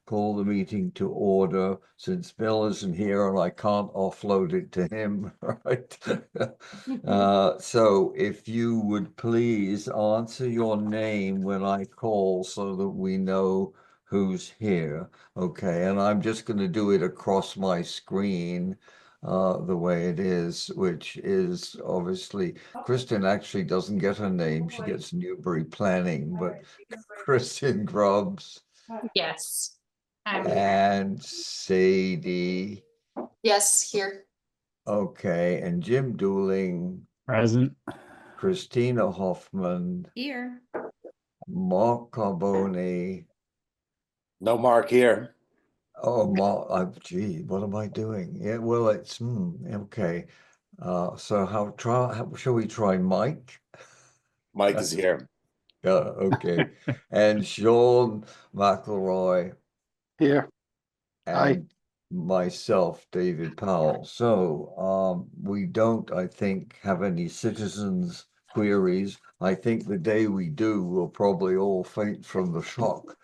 call the meeting to order since Bill isn't here and I can't offload it to him, right? So if you would please answer your name when I call so that we know who's here. Okay, and I'm just going to do it across my screen the way it is, which is obviously Kristen actually doesn't get her name. She gets Newbury Planning, but Kristen Grubbs Yes. I'm and Sadie. Yes, here. Okay, and Jim Dooling, Present. Christina Hoffman, here. Mark Carboni. No Mark here. Oh, Mark, gee, what am I doing? Yeah, well, it's okay. So how shall we try Mike? Mike is here. Yeah, okay. And Sean McElroy Here. Aye. and myself, David Powell. So we don't, I think, have any citizens' queries. I think the day we do, we'll probably all faint from the shock.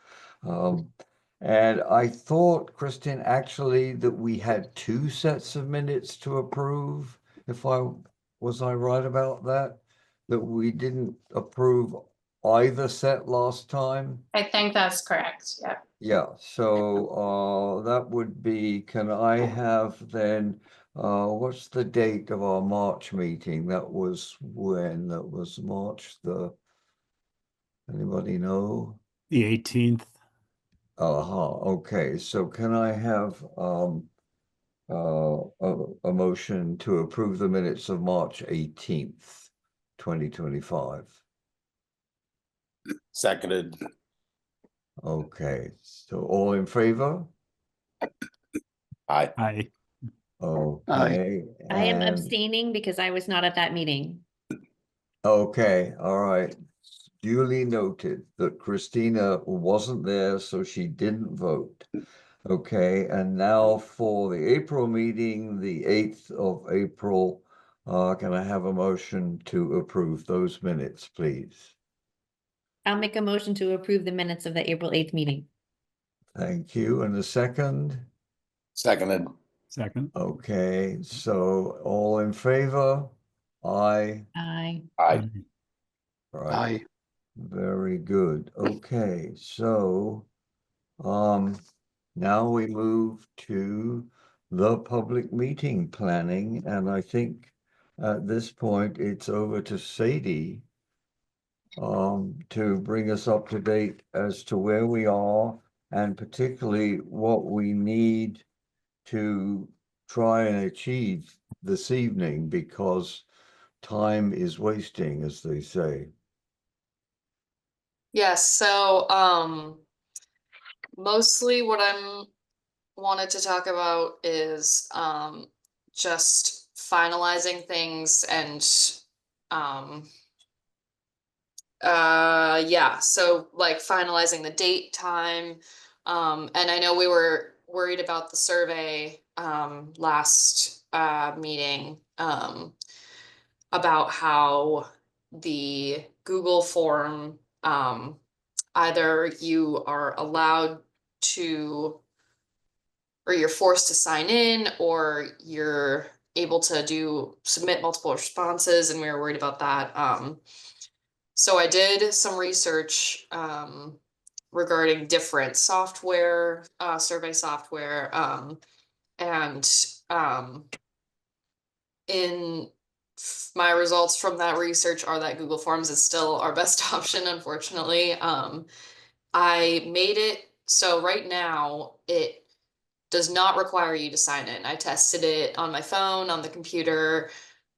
And I thought, Kristen, actually, that we had two sets of minutes to approve. Was I right about that? That we didn't approve either set last time? I think that's correct. Yeah. Yeah, so that would be, can I have then, what's the date of our March meeting? That was when? That was anybody know? The 18th. Okay, so can I have a motion to approve the minutes of March 18th, 2025? Seconded. Okay, so all in favor? Aye. Aye. Okay. I am and- abstaining because I was not at that meeting. Okay, all right. Duly noted that Christina wasn't there, so she didn't vote. Okay, and now for the April meeting, the 8th of April, can I have a motion to approve those minutes, please? I'll make a motion to approve the minutes of the April 8th meeting. Thank you. And the second? Seconded. Second. Okay, so all in favor? Aye. Aye. Aye. Right. Aye. Very good. Okay, so now we move to the public meeting planning, and I think at this point it's over to Sadie to bring us up to date as to where we are and particularly what we need to try and achieve this evening, because time is wasting, as they say. Yes, so mostly what I'm wanted to talk about is just finalizing things and yeah, so like finalizing the date, time, and I know we were worried about the survey last meeting about how the Google form either you are allowed to or you're forced to sign in or you're able to submit multiple responses, and we were worried about that. So I did some research regarding different software, survey software, and in my results from that research are that Google Forms is still our best option, unfortunately. I made it so right now it does not require you to sign in. I tested it on my phone, on the computer,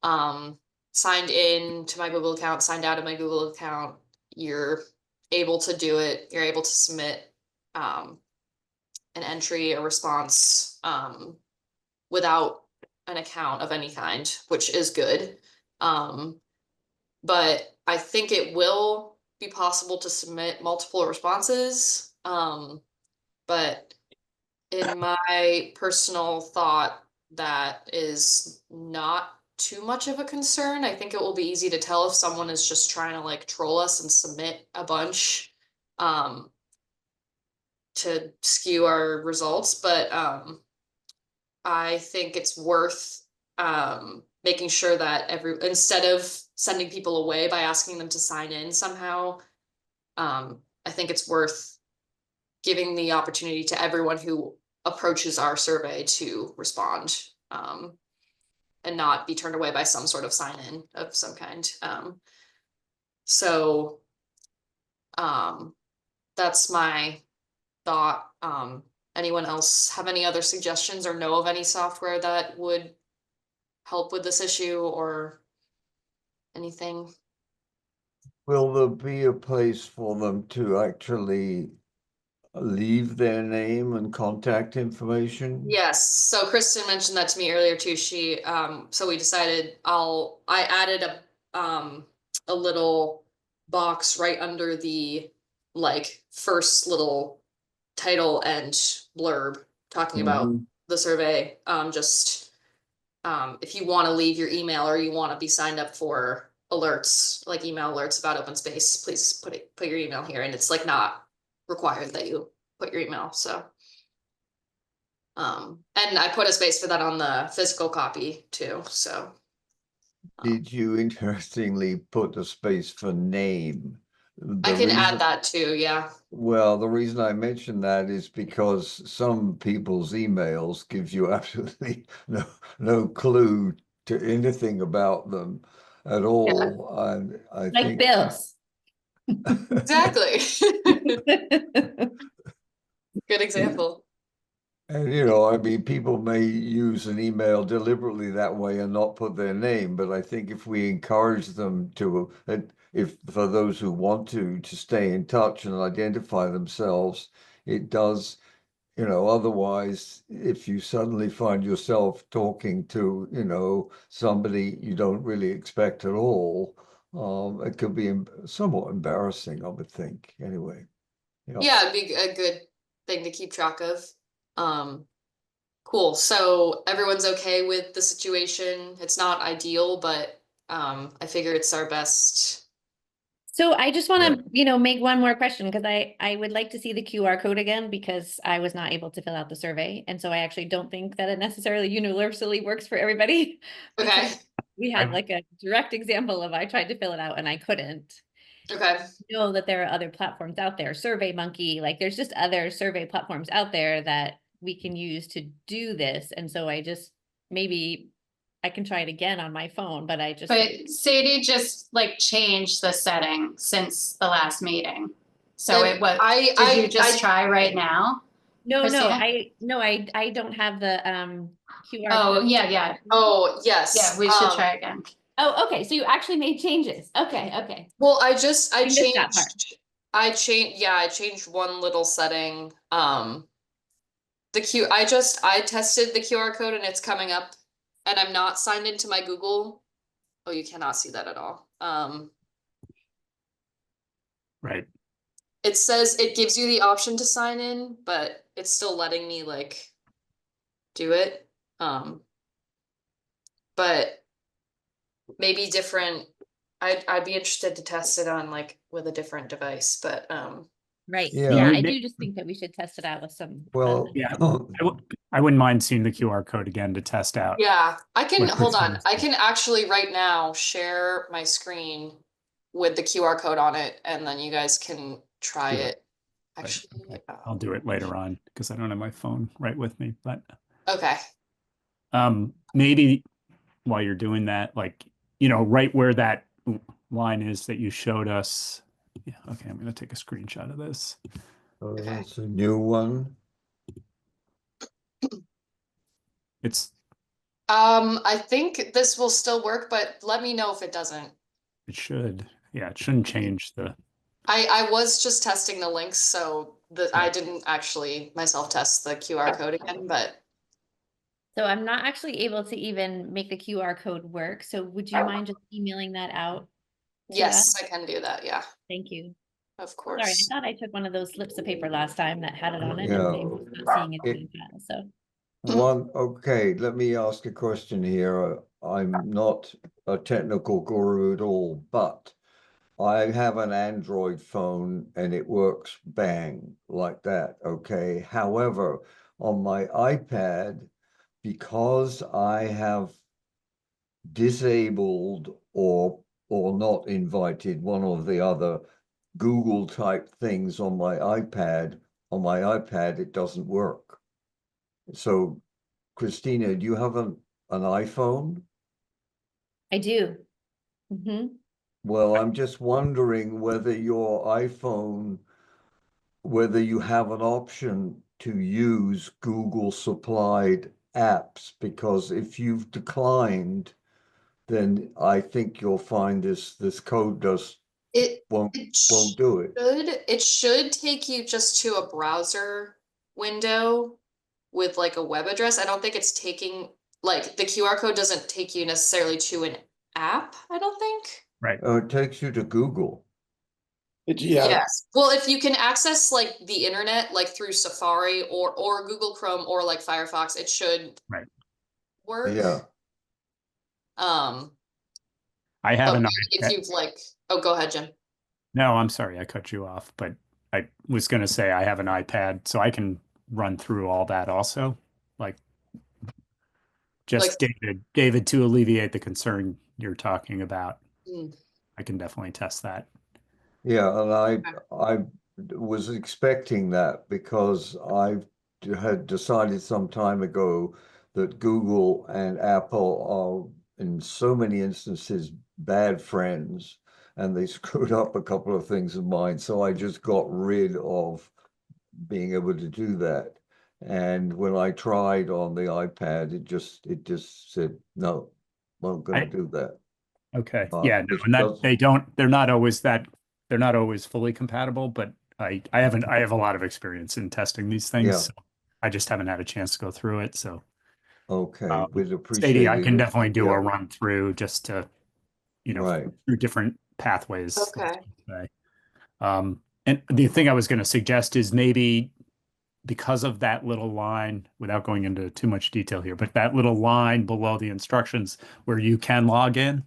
signed in to my Google account, signed out of my Google account. You're able to do it. You're able to submit an entry, a response without an account of any kind, which is good. But I think it will be possible to submit multiple responses. But in my personal thought, that is not too much of a concern. I think it will be easy to tell if someone is just trying to like troll us and submit a bunch to skew our results, but I think it's worth making sure that instead of sending people away by asking them to sign in somehow, I think it's worth giving the opportunity to everyone who approaches our survey to respond, and not be turned away by some sort of sign in of some kind. So that's my thought. Anyone else have any other suggestions or know of any software that would help with this issue or anything? Will there be a place for them to actually leave their name and contact information? Yes, so Kristen mentioned that to me earlier too. She, so we decided I added a little box right under the like first little title and blurb talking about Mhm. the survey. Just if you want to leave your email or you want to be signed up for alerts, like email alerts about open space, please put your email here. And it's like not required that you put your email. So and I put a space for that on the physical copy too. So Did you interestingly put a space for name? I The can reason- add that too. Yeah. Well, the reason I mention that is because some people's emails gives you absolutely no clue to anything about them at all. And I Like think Bill's. Exactly. Good example. And I mean, people may use an email deliberately that way and not put their name, but I think if we encourage them to, if for those who want to stay in touch and identify themselves, it does, otherwise, if you suddenly find yourself talking to, somebody you don't really expect at all, it could be somewhat embarrassing, I would think, anyway. Yeah, it'd be a good thing to keep track of. Cool. So everyone's okay with the situation. It's not ideal, but I figure it's our best. So I just want to, make one more question because I would like to see the QR code again because I was not able to fill out the survey. And so I actually don't think that it necessarily universally works for everybody. Okay. because We had like a direct example of I tried to fill it out and I couldn't. Okay. Know that there are other platforms out there, SurveyMonkey, like there's just other survey platforms out there that we can use to do this. And so maybe I can try it again on my phone, but I just. But Sadie just like changed the setting since the last meeting. So Then it was, I- did you just try right now? No, Christina? I don't have the QR Oh, code. yeah. Oh, yes. Yeah, we should try again. Oh, okay. So you actually made changes. Okay. Well, I missed that part. I changed one little setting. I tested the QR code and it's coming up and I'm not signed into my Google. Oh, you cannot see that at all. Right. It says it gives you the option to sign in, but it's still letting me like do it. But maybe different. I'd be interested to test it on like with a different device, but Right. Yeah. Yeah, You I ma- do just think that we should test it out with some. Well, Yeah. I wouldn't mind seeing the QR code again to test out. yeah, I can What hold on. Christina's I saying. can actually right now share my screen with the QR code on it, and then you guys can try Do it. it. Actually, I'll do it later on because I don't have my phone right with me. But okay. maybe while you're doing that, like, right where that line is that you showed us. Yeah, okay, I'm gonna take a screenshot of this. that's a new one. It's I think this will still work, but let me know if it doesn't. it should, yeah, it shouldn't change the I was just testing the links, so I Yeah. didn't actually myself test the QR code again, but So I'm not actually able to even make the QR code work. So would you mind just emailing that out? yes, I can do that. Yeah, Thank you. of Sorry, I course. thought I took one of those slips of paper last time that had it on it. Yeah. And maybe I'm not seeing it It- in the file, so. Okay, let me ask a question here. I'm not a technical guru at all, but I have an Android phone and it works bang like that, okay? However, on my iPad, because I have disabled or not invited one or the other Google type things on my iPad, it doesn't work. So, Christina, do you have an iPhone? I do. Hmm. Well, I'm just wondering whether your iPhone, whether you have an option to use Google supplied apps, because if you've declined, then I think you'll find this code It won't it do it. should take you just to a browser window with like a web address. I don't think it's taking, like, the QR code doesn't take you necessarily to an app, I don't think. Right. Oh, it takes you to Google. Yeah, Yes. Well, if you can access like the internet, like through Safari or Google Chrome or like Firefox, it should Right. work. Yeah. Um, I have but an if iPad. you've like, oh, go ahead, Jim. No, I'm sorry, I cut you off, but I was going to say I have an iPad, so I can run through all that also. Like just Like- David, to alleviate the concern you're talking about, Mm. I can definitely test that. Yeah, and I was expecting that because I had decided some time ago that Google and Apple are in so many instances bad friends, and they screwed up a couple of things of mine. So I just got rid of being able to do that. And when I tried on the iPad, it just said, no, I'm not going to do that. Okay. Yeah, no, which and that doesn't- they're not always fully compatible, but I have a lot of experience in testing these things. Yeah. So I just haven't had a chance to go through it. So Okay, we'd appreciate Sadie, I can it. definitely do Yeah. a run through just to, Right. through different pathways. Okay. Say. And the thing I was going to suggest is maybe because of that little line, without going into too much detail here, but that little line below the instructions where you can log in,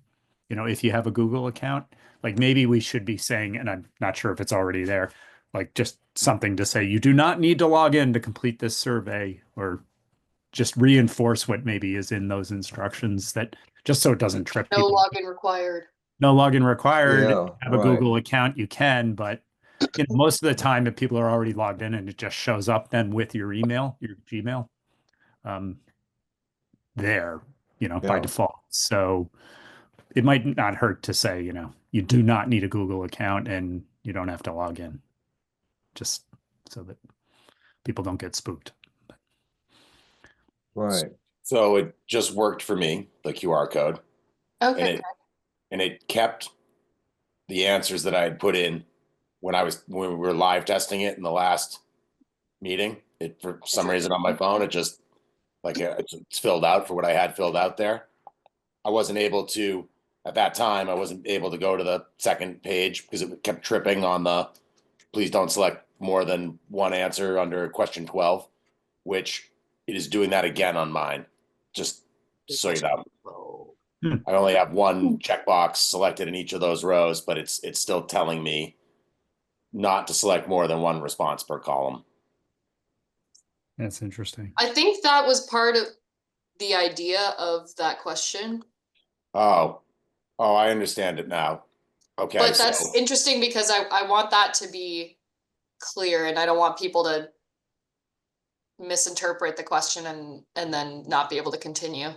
if you have a Google account, like maybe we should be saying, and I'm not sure if it's already there, like just something to say, you do not need to log in to complete this survey, or just reinforce what maybe is in those instructions, that just so it doesn't trip No people. login required. No login required. Yeah, Have a right. Google account, you can, but most of the time if people are already logged in and it just shows up then with your email, your Gmail, there, by Yeah. default. So it might not hurt to say, you do not need a Google account and you don't have to log in, just so that people don't get spooked. Right. so it just worked for me, the QR code, Okay. and it kept the answers that I had put in when we were live testing it in the last meeting. It, for some reason on my phone, it just it's filled out for what I had filled out there. I wasn't able to, at that time, I wasn't able to go to the second page because it kept tripping on the please don't select more than one answer under question 12, which it is doing that again on mine. Just so you know. Oh. I only have one checkbox selected in each of those rows, but it's still telling me not to select more than one response per column. That's interesting. I think that was part of the idea of that question. Oh, I understand it now. Okay, But that's interesting because I want that to be clear, and I don't want people to misinterpret the question and then not be able to continue.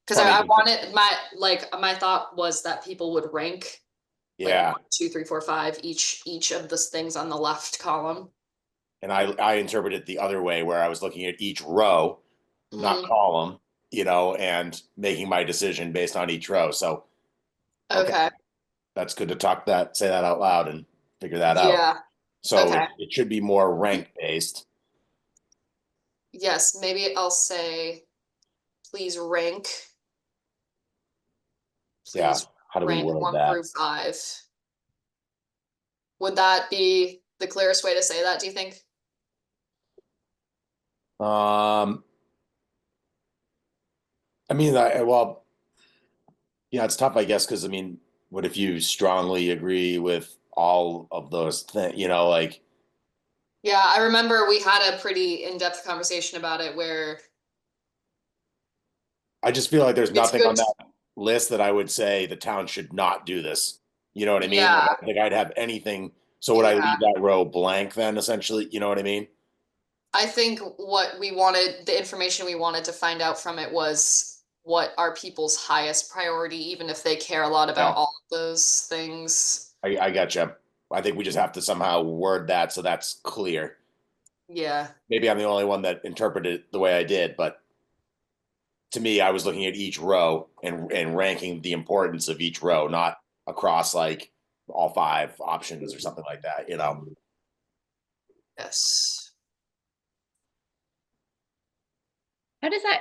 Because I Funny. wanted my thought was that people would rank yeah, 1, 2, 3, 4, 5 each of the things on the left column. and I interpret it the other way, where I was looking at each row, not Mhm. column, and making my decision based on each row. So Okay. that's good to say that out loud and figure that out. Yeah. So Okay. it should be more rank based. Yes. Maybe I'll say, please rank. Yeah. Please How do we rank word 1 that? through 5. Would that be the clearest way to say that, do you think? I mean, well, yeah, it's tough, I guess, because I mean, what if you strongly agree with all of those things, like, Yeah, I remember we had a pretty in-depth conversation about it where I just feel like there's it's nothing on good. that list that I would say the town should not do this. You know what I mean? Yeah. Like, I don't think I'd have anything. So would I Yeah. leave that row blank then, essentially? You know what I mean? I think what we wanted, the information we wanted to find out from it was what are people's highest priority, even if they care a lot about Yeah. all of those things. I gotcha. I think we just have to somehow word that so that's clear. Yeah, Maybe I'm the only one that interpreted it the way I did, but to me, I was looking at each row and ranking the importance of each row, not across like all 5 options or something like that, yes.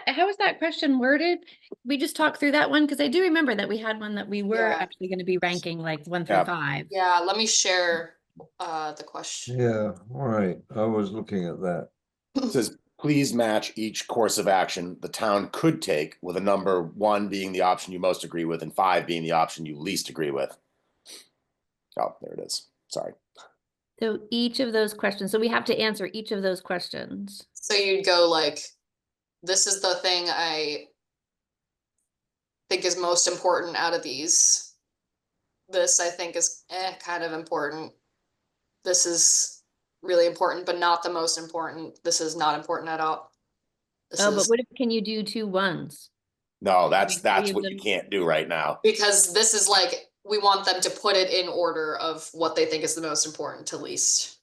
How is that question worded? We just talked through that one, because I do remember that we had one that we were Yeah. actually going to be ranking like 1 through Yeah. 5. Yeah, let me share the question. Yeah, all right. I was looking at that. It says, please match each course of action the town could take with a number 1 being the option you most agree with and 5 being the option you least agree with. Oh, there it is. Sorry. So each of those questions, so we have to answer each of those questions. So you'd go like, this is the thing I think is most important out of these. This I think is kind of important. This is really important, but not the most important. This is not important at all. This Oh, but is what if, can you do 2 1s? No, that's Three of what you them. can't do right now. because this is like, we want them to put it in order of what they think is the most important to least.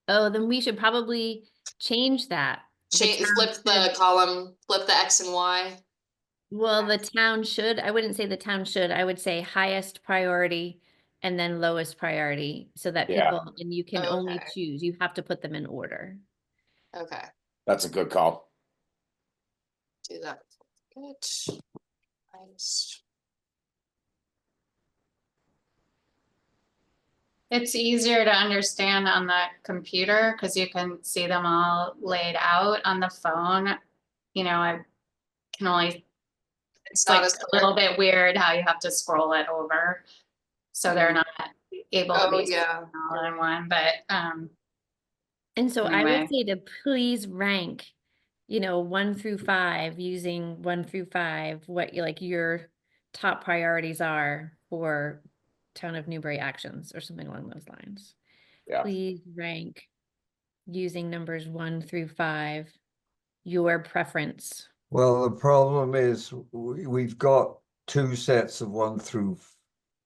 Oh, then we should probably change that. The Change, town flip the should- column, flip the X and Y. Well, the town should, I wouldn't say the town should, I would say highest priority and then lowest priority, so that Yeah. people, and you can only Okay. choose, you have to put them in order. Okay, That's a good call. do that. Good. Nice. It's easier to understand on the computer because you can see them all laid out. On the phone. I can only, It's it's not like as a little bit weird how you have to scroll it over. So they're not able to Oh, be yeah. all in one, but And so I Anyway. would say to please rank, 1 through 5, using 1 through 5, what your top priorities are for Town of Newbury actions or something along those lines. Yeah. Please rank using numbers 1 through 5, your preference. Well, the problem is we've got 2 sets of 1 through,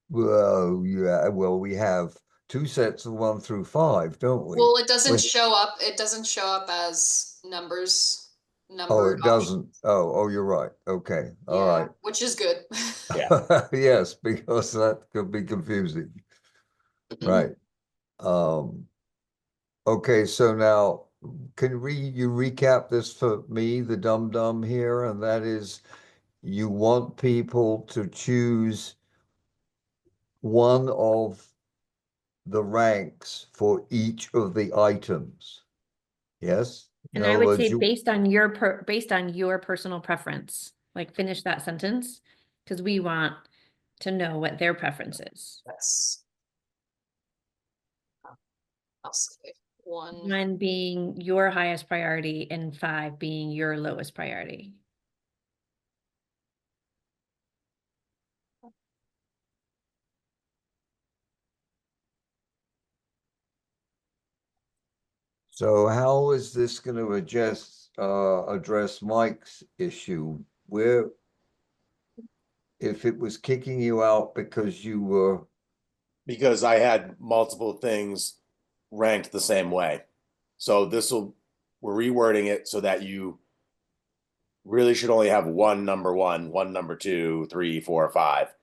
well, yeah, well, we have 2 sets of 1 through 5, don't we? Well, it doesn't Which- show up. It doesn't show up as numbers. Oh, Numbered it doesn't. Oh, you're right. Okay, all Yeah, right. which is good. Yes, because that could be confusing. Right. Okay, so now can you recap this for me, the dum-dum here, and that is you want people to choose one of the ranks for each of the items. Yes? In And I other would words, say you- based on your personal preference, like finish that sentence, because we want to know what their preference is. Yes. I'll say 1. 1 being your highest priority and 5 being your lowest priority. So how is this going to address Mike's issue? Where, if it was kicking you out because you were, Because I had multiple things ranked the same way. So we're rewording it so that you really should only have one number 1, one number 2, 3, 4, 5.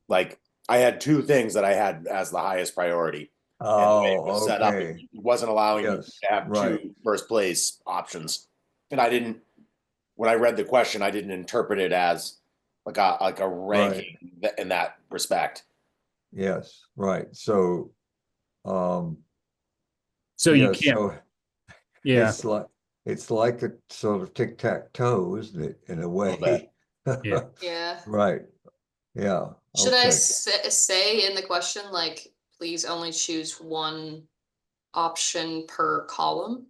Like I had 2 things that I had as the highest priority. And the way it was set up, okay, it wasn't allowing you Yes, to have right. 2 first place options. And when I read the question, I didn't interpret it as like a ranking in that respect. Yes, right. So, So you yes, can't, so yeah, it's like a sort of tic-tac-toe, isn't it, in a little way? bit. Yeah. Yeah. Right. Yeah. Should I Okay. say in the question, like, please only choose one option per column?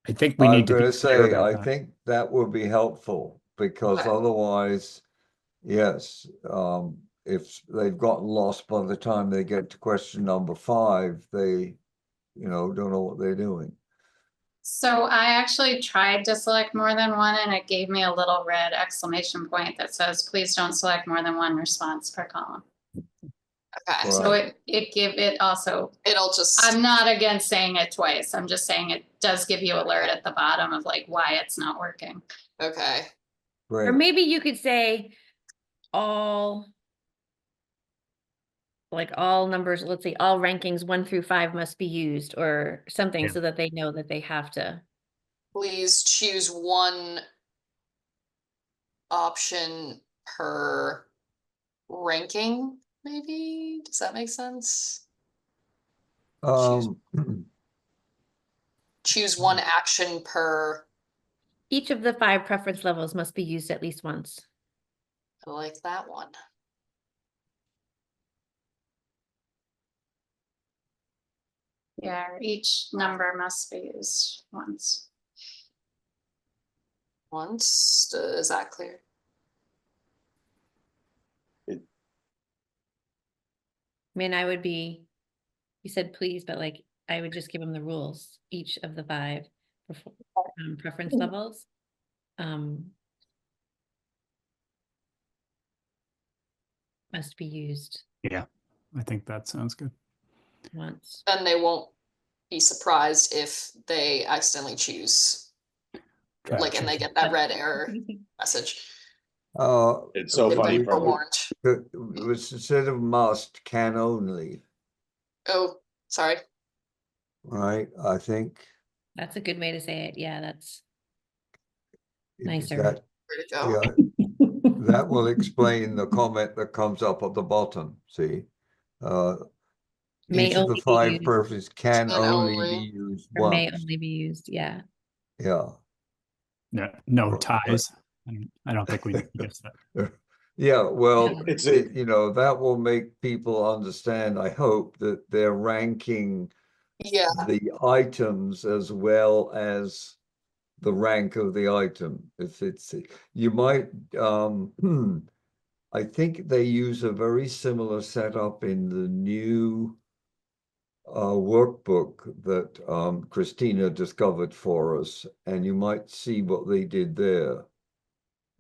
I think we I'm need to be gonna clear say, about I that. think that would be helpful, because Okay. otherwise, yes, if they've gotten lost by the time they get to question number 5, they, don't know what they're doing. So I actually tried to select more than one and it gave me a little red exclamation point that says, please don't select more than one response per column. Okay, So Right. it also, it'll just, I'm not against saying it twice. I'm just saying it does give you alert at the bottom of like why it's not working. okay, Or Great. maybe you could say all numbers, let's say all rankings 1 through 5 must be used or something Yeah. so that they know that they have to. please choose one option per ranking, maybe? Does that make sense? Um, Choose one action per, Each of the 5 preference levels must be used at least once. I like that one. Yeah, each number must be used once. Once, is that clear? I mean, you said please, but like, I would just give them the rules, each of the 5 preference levels. Must be used Yeah, I think that sounds good. once. Then they won't be surprised if they accidentally choose, like, and they get that red error message. It's so They've funny been from forewarned. it was instead of must, can only, Oh, sorry. right? I think. That's a good way to say it. Yeah, that's Is nicer. that, Where to go? yeah, that will explain the comment that comes up at the bottom, see? May Each of the only be 5 used, purposes can Can only be only. used or may once. only be used, yeah. Yeah. No Right. ties. I don't think we need to guess that. Yeah, well, It's a- that will make people understand, I hope, that they're ranking Yeah, the items as well as the rank of the item. If it's, you might, I think they use a very similar setup in the new workbook that Christina discovered for us, and you might see what they did there.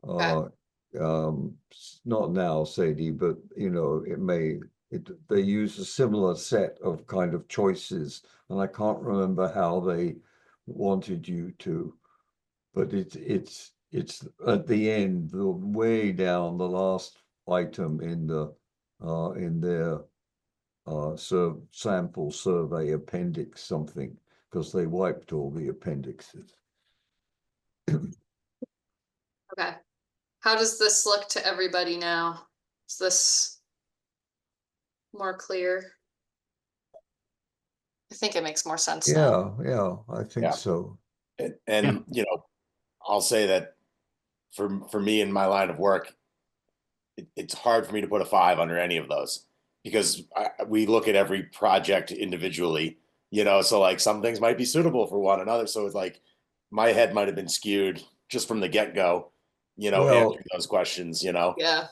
Not now, Sadie, but they use a similar set of kind of choices, and I can't remember how they wanted you to, but it's at the end, the way down the last item in their sample survey appendix something, because they wiped all the appendixes. okay. How does this look to everybody now? Is this more clear? I think it makes more sense now. Yeah, I think Yeah. so. And I'll say that for me in my line of work, it's hard for me to put a 5 under any of those, because we look at every project individually, so like some things might be suitable for one another. So it's like my head might have been skewed just from the get-go, Well, answering those questions, Yeah,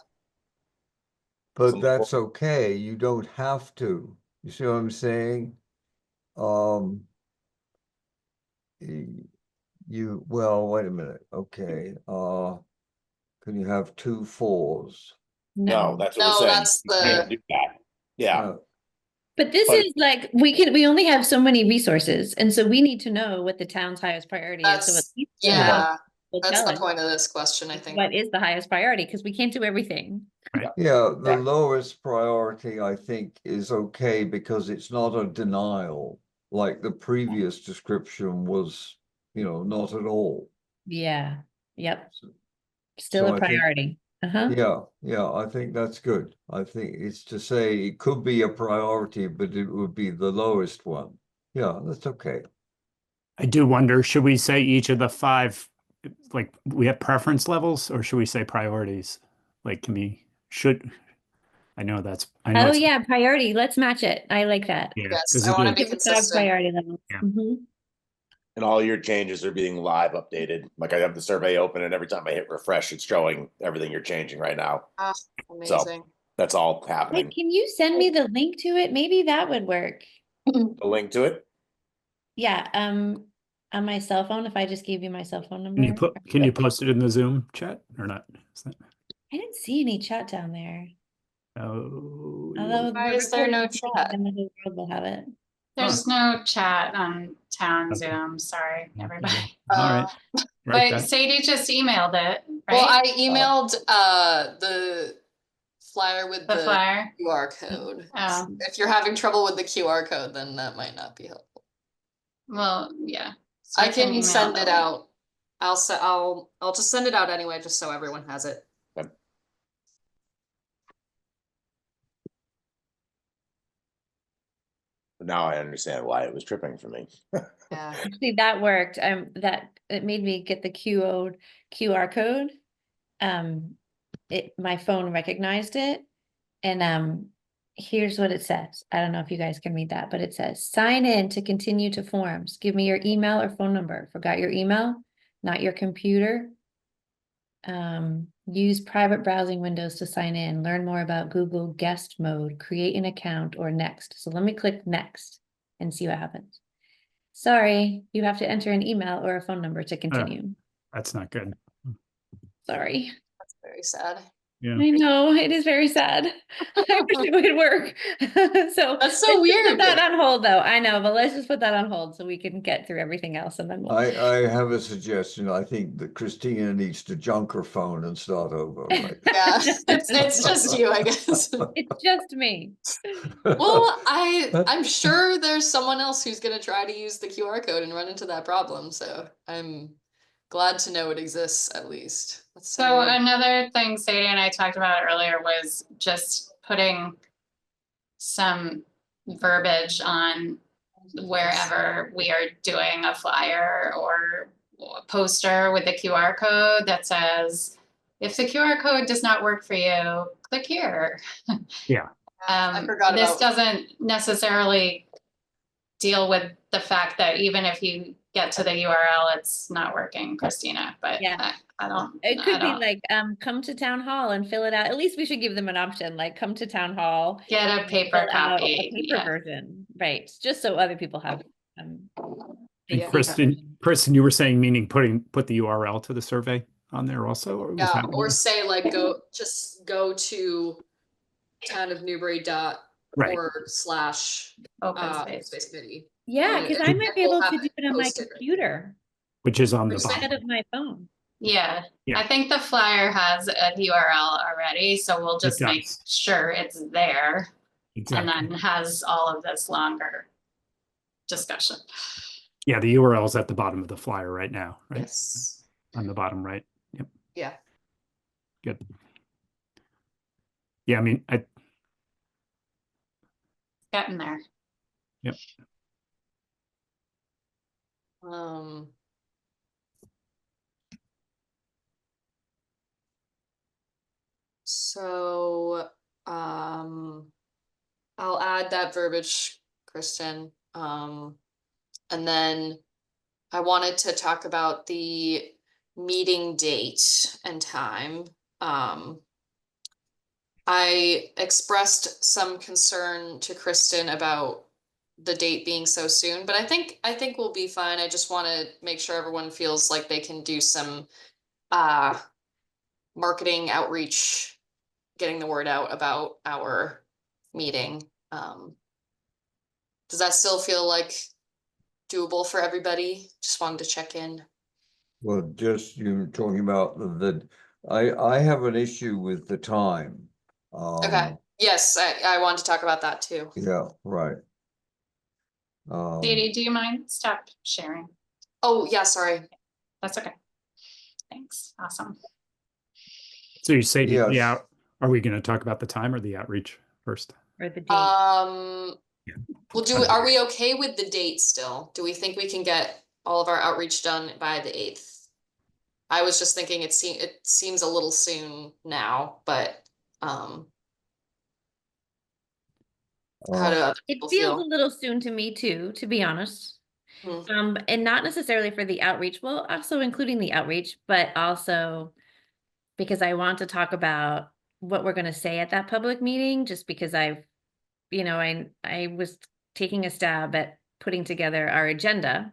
but that's okay. You don't have to. You see what I'm saying? Well, wait a minute. Okay. Can you have 2 4s? No, that's what No, we're saying. that's You can't the- do that. Yeah. No. But this But- is like, we only have so many resources, and so we need to know what the town's highest priority is, so at that's, least yeah, will that's tell the us point of this question, I think. what is the highest priority, because we can't do everything. Yeah, the Yeah. lowest priority, I think, is okay because it's not a denial, like the previous description was, not at all. Yeah, yep, So- still so a I think- priority. Yeah, I think that's good. I think it's to say it could be a priority, but it would be the lowest one. Yeah, that's okay. I do wonder, should we say each of the 5, like we have preference levels, or should we say priorities? Like, should I know I know Oh it's- yeah, priority. Let's match it. I like that. Yeah, Yes, 'cause I it wanna is- be Give us our consistent. priority levels. Yeah. Mhm. And all your changes are being live updated. Like I have the survey open and every time I hit refresh, it's showing everything you're changing right now. Amazing. That's all Wait, happening. can you send me the link to it? Maybe that would work. The link to it? Yeah, on my cell phone, if I just gave you my cell phone Can you number. can you post it in the Zoom chat or not? Is that, I didn't see any chat down there. oh, Although Why the is there no recording, chat? then the whole world will have it. There's no chat on town Okay. Zoom, sorry, okay. everybody. All right. Right. But Sadie just emailed it, Well, right? I emailed the flyer with The the flyer? QR code. Oh, If you're having trouble with the QR code, then that might not be helpful. well, yeah. So I you can email send the it link. out. I'll just send it out anyway, just so everyone has it. Now I understand why it was tripping for me. Yeah. Actually, that worked. That it made me get the QR code. My phone recognized it, and here's what it says. I don't know if you guys can read that, but it says, "Sign in to continue to forums. Give me your email or phone number. Forgot your email, not your computer. Use private browsing windows to sign in. Learn more about Google Guest Mode. Create an account or next." So let me click next and see what happens. Sorry, you have to enter an email or a phone number to continue. That's not good. Sorry. That's very sad. Yeah. I know, it is very sad. I wish it would work. So That's so let's just weird. Put that on hold though. I know, but let's just put that on hold so we can get through everything else and then we'll. I have a suggestion. I think that Christina needs to junk her phone and start over, right? Yeah, it's just you, I guess. It's just me. Well, I'm sure there's someone else who's gonna try to use the QR code and run into that problem, so I'm glad to know it exists at least. That's So weird. another thing Sadie and I talked about earlier was just putting some verbiage on wherever we are doing a flyer or a poster with a QR code that says, if the QR code does not work for you, click here. I forgot This about. doesn't necessarily deal with the fact that even if you get to the URL, it's not working, Christina, but Yeah. I don't. It I could be don't- like, come to town hall and fill it out. At least we should give them an option, like come to town hall. Get a and paper fill out copy, A paper yeah. version, right, just so other people have. And Yeah. Kristen, you were saying meaning put the URL to the survey on there also, or was Yeah, that or say like just go to Right. Open / space. committee. Yeah, And because it- I might be we'll able have to do it it on my posted. computer Which is on the Which is- instead bottom. of my phone. Yeah, Yeah. I think the flyer has a URL already, so we'll just make does. sure it's there and Exactly. then has all of this longer discussion. Yeah, the URL is at the bottom of the flyer right now, right? Yes. On the bottom right. Yep. Yeah. Good. Yeah, I mean, Getting there. Um. So, I'll add that verbiage, Kristen. And then I wanted to talk about the meeting date and time. I expressed some concern to Kristen about the date being so soon, but I think we'll be fine. I just want to make sure everyone feels like they can do some marketing outreach, getting the word out about our meeting. Does that still feel like doable for everybody? Just wanted to check in. Well, just you talking about I have an issue with the time. Okay. Yes, I wanted to talk about that too. Yeah, right. Sadie, do you mind stop sharing? Oh, yeah, sorry. That's okay. Thanks, awesome. so you say, Yes. yeah, are we going to talk about the time or the outreach first? Or the date. Are we okay with the date still? Do we think we can get all of our outreach done by the 8th? I was just thinking it seems a little soon now, but How do Uh, other It people feels a feel? little soon to me too, to be honest. Hmm. And not necessarily for the outreach, well, also including the outreach, but also because I want to talk about what we're gonna say at that public meeting, just because I was taking a stab at putting together our agenda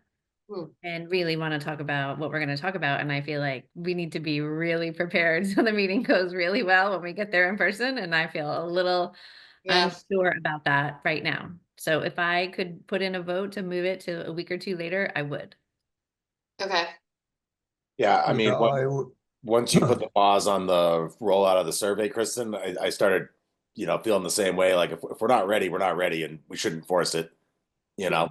Hmm. and really want to talk about what we're going to talk about. And I feel like we need to be really prepared so the meeting goes really well when we get there in person. And I feel a little Yeah, unsure about that right now. So if I could put in a vote to move it to a week or two later, I would. okay. Yeah, I yeah, mean, I would. once you put the pause on the rollout of the survey, Kristen, I started, feeling the same way. Like if we're not ready, we're not ready, and we shouldn't force it. You know.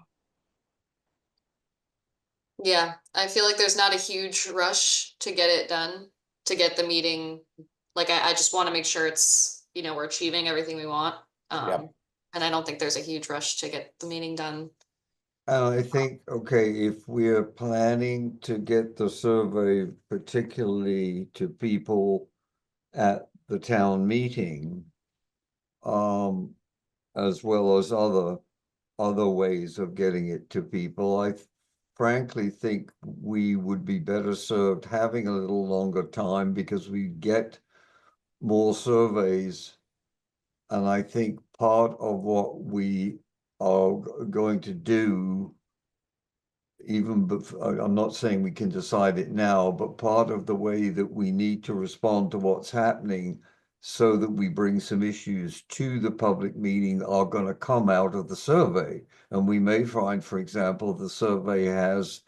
Yeah, I feel like there's not a huge rush to get it done, to get the meeting. Like I just want to make sure it's, we're achieving everything we want. Yeah. And I don't think there's a huge rush to get the meeting done. And I think, okay, if we're planning to get the survey particularly to people at the town meeting, as well as other ways of getting it to people, I frankly think we would be better served having a little longer time because we get more surveys. And I think part of what we are going to do, even before, I'm not saying we can decide it now, but part of the way that we need to respond to what's happening so that we bring some issues to the public meeting are going to come out of the survey. And we may find, for example, the survey has,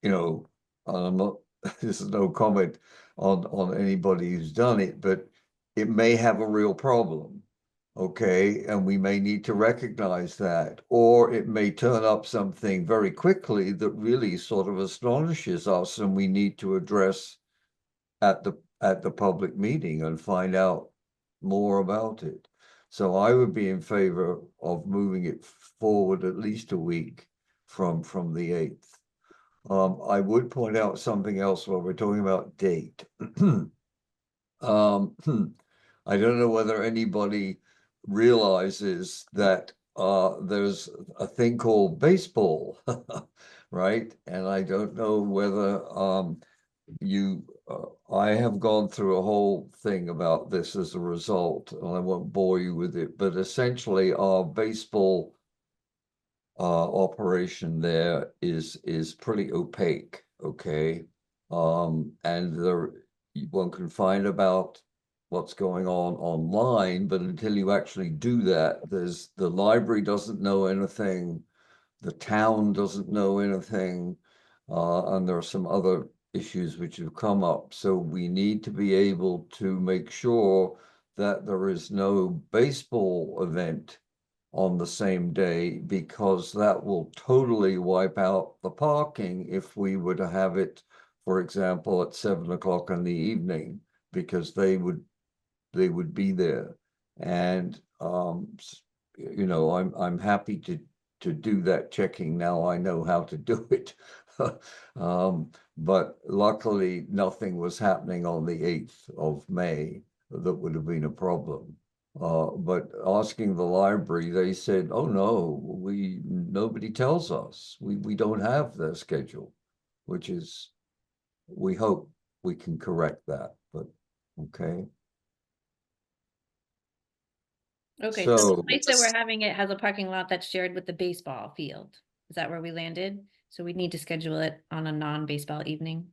I'm not, this is no comment on anybody who's done it, but it may have a real problem. Okay, and we may need to recognize that, or it may turn up something very quickly that really sort of astonishes us, and we need to address at the public meeting and find out more about it. So I would be in favor of moving it forward at least a week from the 8th. I would point out something else while we're talking about date. I don't know whether anybody realizes that there's a thing called baseball, right? And I don't know whether I have gone through a whole thing about this as a result, and I won't bore you with it, but essentially our baseball operation there is pretty opaque, okay? And one can find about what's going on online, but until you actually do that, the library doesn't know anything, the town doesn't know anything, and there are some other issues which have come up. So we need to be able to make sure that there is no baseball event on the same day, because that will totally wipe out the parking if we were to have it, for example, at 7 o'clock in the evening, because they would be there. And I'm happy to do that checking now. I know how to do it. But luckily nothing was happening on the 8th of May that would have been a problem. But asking the library, they said, "Oh no, nobody tells us. We don't have their schedule," which is, we hope we can correct that, but okay. Okay, so the So, place that we're having it has a parking lot that's shared with the baseball field. Is that where we landed? So we need to schedule it on a non-baseball evening.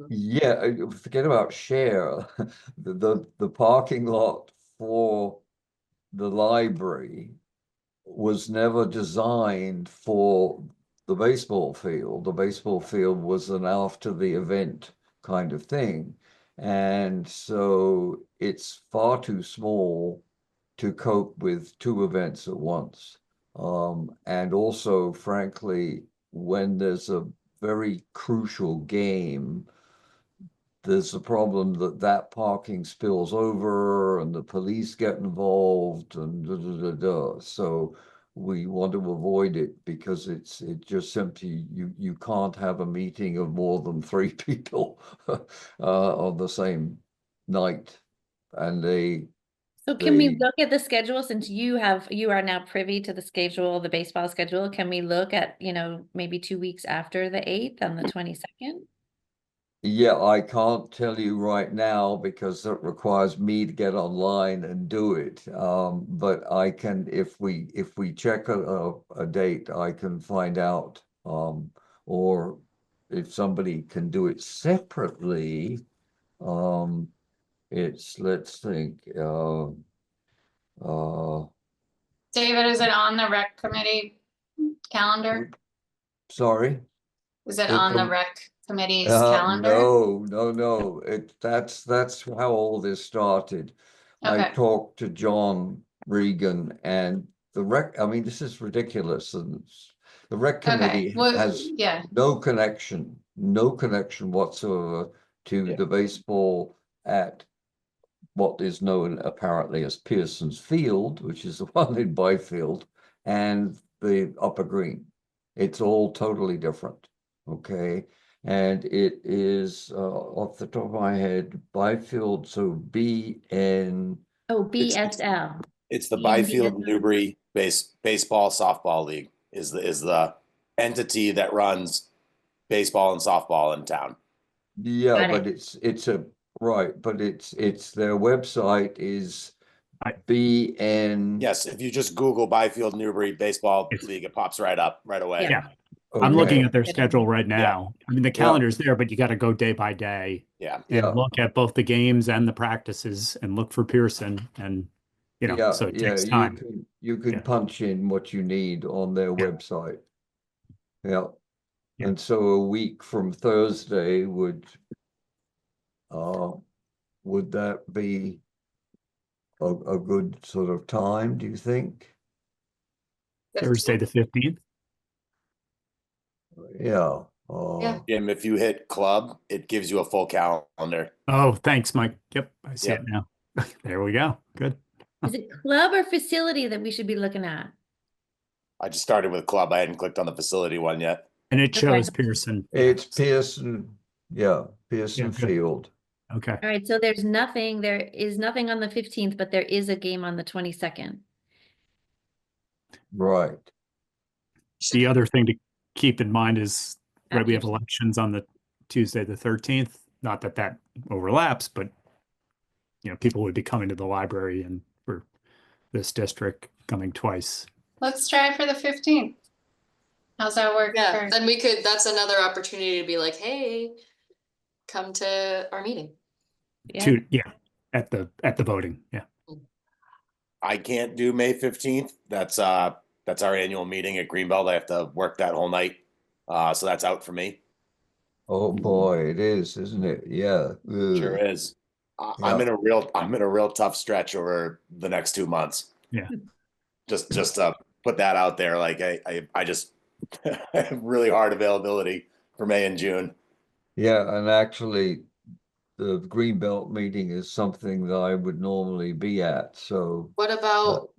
yeah, forget about share. The parking lot for the library was never designed for the baseball field. The baseball field was an after the event kind of thing. And so it's far too small to cope with two events at once. And also, frankly, when there's a very crucial game, there's a problem that parking spills over and the police get involved and So we want to avoid it because it just simply, you can't have a meeting of more than 3 people on the same night. And So can we the- look at the schedule since you are now privy to the schedule, the baseball schedule? Can we look at, maybe 2 weeks after the 8th on the 22nd? Yeah, I can't tell you right now because it requires me to get online and do it. But I can, if we check a date, I can find out. Or if somebody can do it separately, let's think, David, is it on the rec committee calendar? sorry. Is it The on the com- rec committee's calendar? No. That's how all this started. I Okay. talked to John Regan and I mean, this is ridiculous. And the rec Okay, committee well, has yeah, no connection whatsoever to Yeah. the baseball at what is known apparently as Pearson's Field, which is the one in Byfield, and the upper green. It's all totally different. Okay. And it is off the top of my head, Byfield, so BN. Oh, It's- BSL. It's the ENBS. Byfield Newbury Baseball Softball League is the entity that runs baseball and softball in town. Yeah, Got but it. it's a right, but it's their website is I- BN. Yes, if you just Google Byfield Newbury Baseball It's- League, it pops right up right away. Yeah. I'm looking Okay. at their schedule right now. I mean, the calendar's there, but you got to go day by day Yeah. and Yeah. look at both the games and the practices and look for Pearson and, Yeah, so it yeah, takes time. you can Yeah. punch in what you need on their Yeah. website. Yeah. Yeah. And so a week from Thursday would that be a good sort of time, do you think? Thursday, the 15th. Yeah. Yeah. Jim, if you hit club, it gives you a full calendar. Oh, thanks, Mike. Yep, I see Yep. it now. There we go. Good. Is it club or facility that we should be looking at? I just started with club. I hadn't clicked on the facility one yet. And it Okay. shows Pearson. It's Pearson, Pearson good. Field. Okay. All right, so there is nothing on the 15th, but there is a game on the 22nd. Right. The other thing to keep in mind is, right, we have After- elections on the Tuesday, the 13th. Not that that overlaps, but, people would be coming to the library and for this district coming twice. let's try for the 15th. How's that work? Yeah, for- then that's another opportunity to be like, hey, come to our meeting. Yeah. At the voting. Yeah. I can't do May 15th. That's our annual meeting at Greenbelt. I have to work that whole night. So that's out for me. Oh boy, it is, isn't it? Yeah. Sure Ugh. is. I'm in a real tough stretch over the next 2 months. Yeah. Just to put that out there. Like I just have really hard availability for May and June. Yeah, and actually the Greenbelt meeting is something that I would normally be at, so What about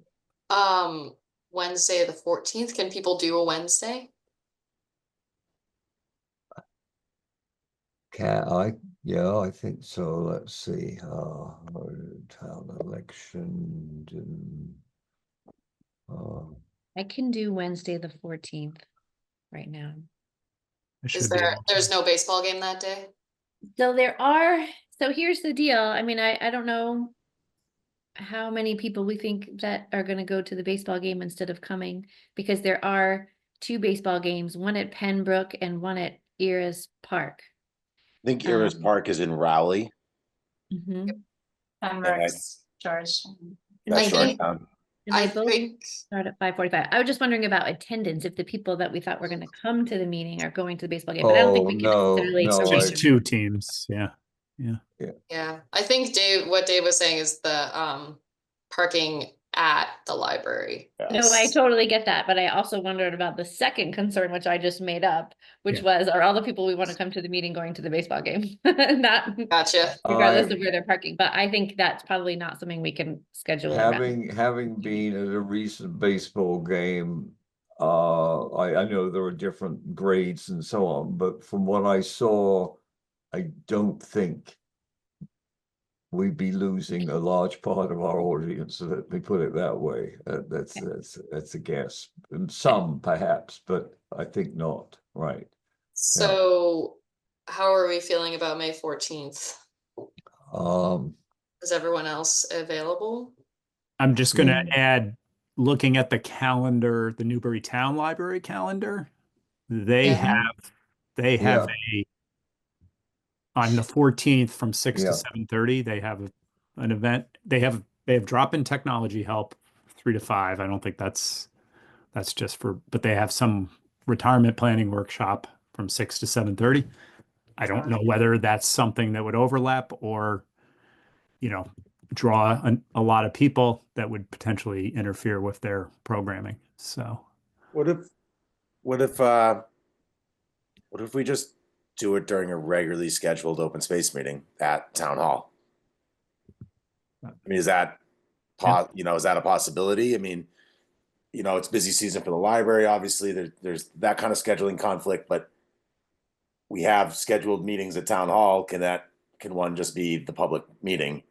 Wednesday the 14th? Can people do a Wednesday? I think so. Let's see, town election. I can do Wednesday, the 14th right now. I should Is be able to. there's no baseball game that day? So here's the deal. I mean, I don't know how many people we think that are gonna go to the baseball game instead of coming, because there are 2 baseball games, one at Pembroke and one at Eras Park. I think Eras Park is in Rowley. Mhm. Pembroke's, George. That's I think- Georgetown. And I they both think start at 5:45. I was just wondering about attendance, if the people that we thought were gonna come to the meeting are going to the baseball game, but I don't think Oh, we can no, necessarily. no, Just I- 2 teams. Yeah. yeah, I think what Dave was saying is the parking at the library. No, I totally get that, but I also wondered about the second concern, which I just made up, which was, are all the people we want to come to the meeting going to the baseball game? Not Gotcha. regardless I- of where they're parking, but I think that's probably not something we can schedule around. Having been at a recent baseball game, I know there are different grades and so on, but from what I saw, I don't think we'd be losing a large part of our audience, so let me put it that way. That's a guess. And some perhaps, but I think not, right? So how are we feeling about May 14th? Um, Is everyone else available? I'm just going to Yeah. add, looking at the calendar, the Newbury Town Library calendar, they Yeah. have Yeah. on the 14th from 6 to Yeah. 7:30, they have an event. They have drop-in technology help 3 to 5. I don't think that's just for, but they have some retirement planning workshop from 6 to 7:30. I don't know whether that's something that would overlap or, draw a lot of people that would potentially interfere with their programming. So What if we just do it during a regularly scheduled open space meeting at town hall? I mean, is that is that a possibility? I mean, it's busy season for the library. Obviously, there's that kind of scheduling conflict, but we have scheduled meetings at town hall. Can one just be the public meeting?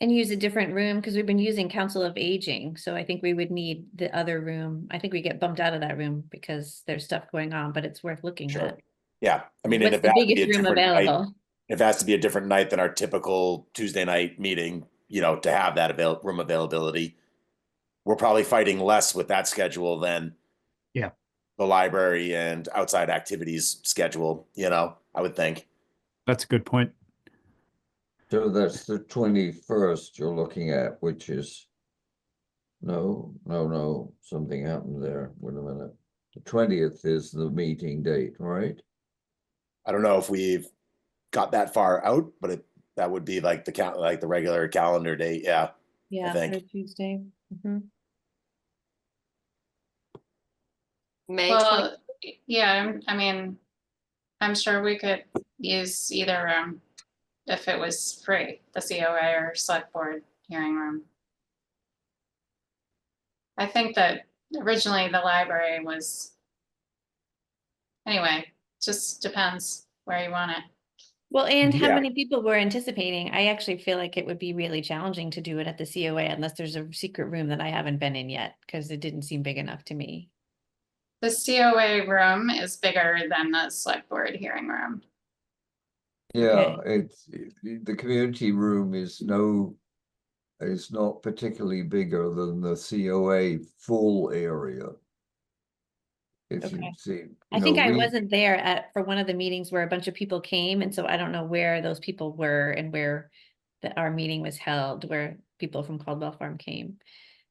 And use a different room, because we've been using Council of Aging, so I think we would need the other room. I think we get bumped out of that room because there's stuff going on, but it's worth looking Sure. at. Yeah, I mean, and What's if the it has to be biggest a room different night, available? if it has to be a different night than our typical Tuesday night meeting, to have that room availability, we're probably fighting less with that schedule than Yeah. the library and outside activities schedule, I would think. that's a good point. so that's the 21st you're looking at, which is, no, something happened there. Wait a minute. The 20th is the meeting date, right? I don't know if we've got that far out, but that would be like the regular calendar date. Yeah. Yeah, think. third Tuesday. Mhm. May 20th. Well, yeah, I mean, I'm sure we could use either room if it was free, the COA or select board hearing room. I think that originally the library was, anyway, just depends where you want it. Well, and how Yeah. many people we're anticipating? I actually feel like it would be really challenging to do it at the COA unless there's a secret room that I haven't been in yet, because it didn't seem big enough to me. The COA room is bigger than the select board hearing room. Yeah, Okay. the community room is not particularly bigger than the COA full area. If you Okay. see, I think I wasn't there for one of the meetings where a bunch of people came, and so I don't know where those people were and where our meeting was held, where people from Caldwell Farm came.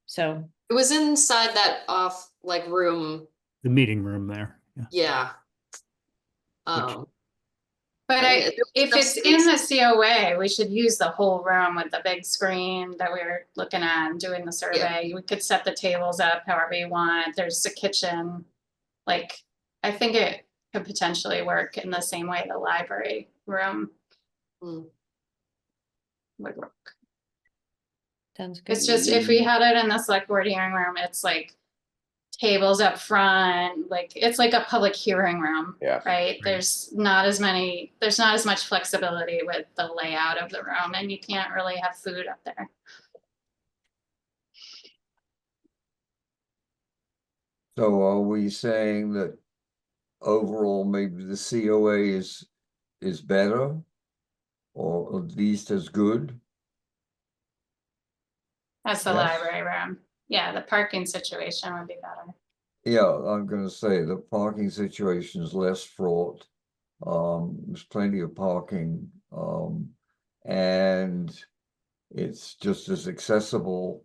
So It was inside that room. The meeting room there. Yeah. Yeah. But Yeah, if it's in the COA, we should use the whole room with the big screen that we were looking at and doing the survey. We could set the tables up however you want. There's a kitchen. Like, I think it could potentially work in the same way the library room Mm. would work. sounds good. It's just, if we had it in the select board hearing room, it's like tables up front, like, it's like a public hearing room. Yeah. Right? There's not as much flexibility with the layout of the room, and you can't really have food up there. So are we saying that overall maybe the COA is better, or at least as good? That's the Yes. library room. Yeah, the parking situation would be better. Yeah, I'm gonna say the parking situation is less fraught. There's plenty of parking, and it's just as accessible.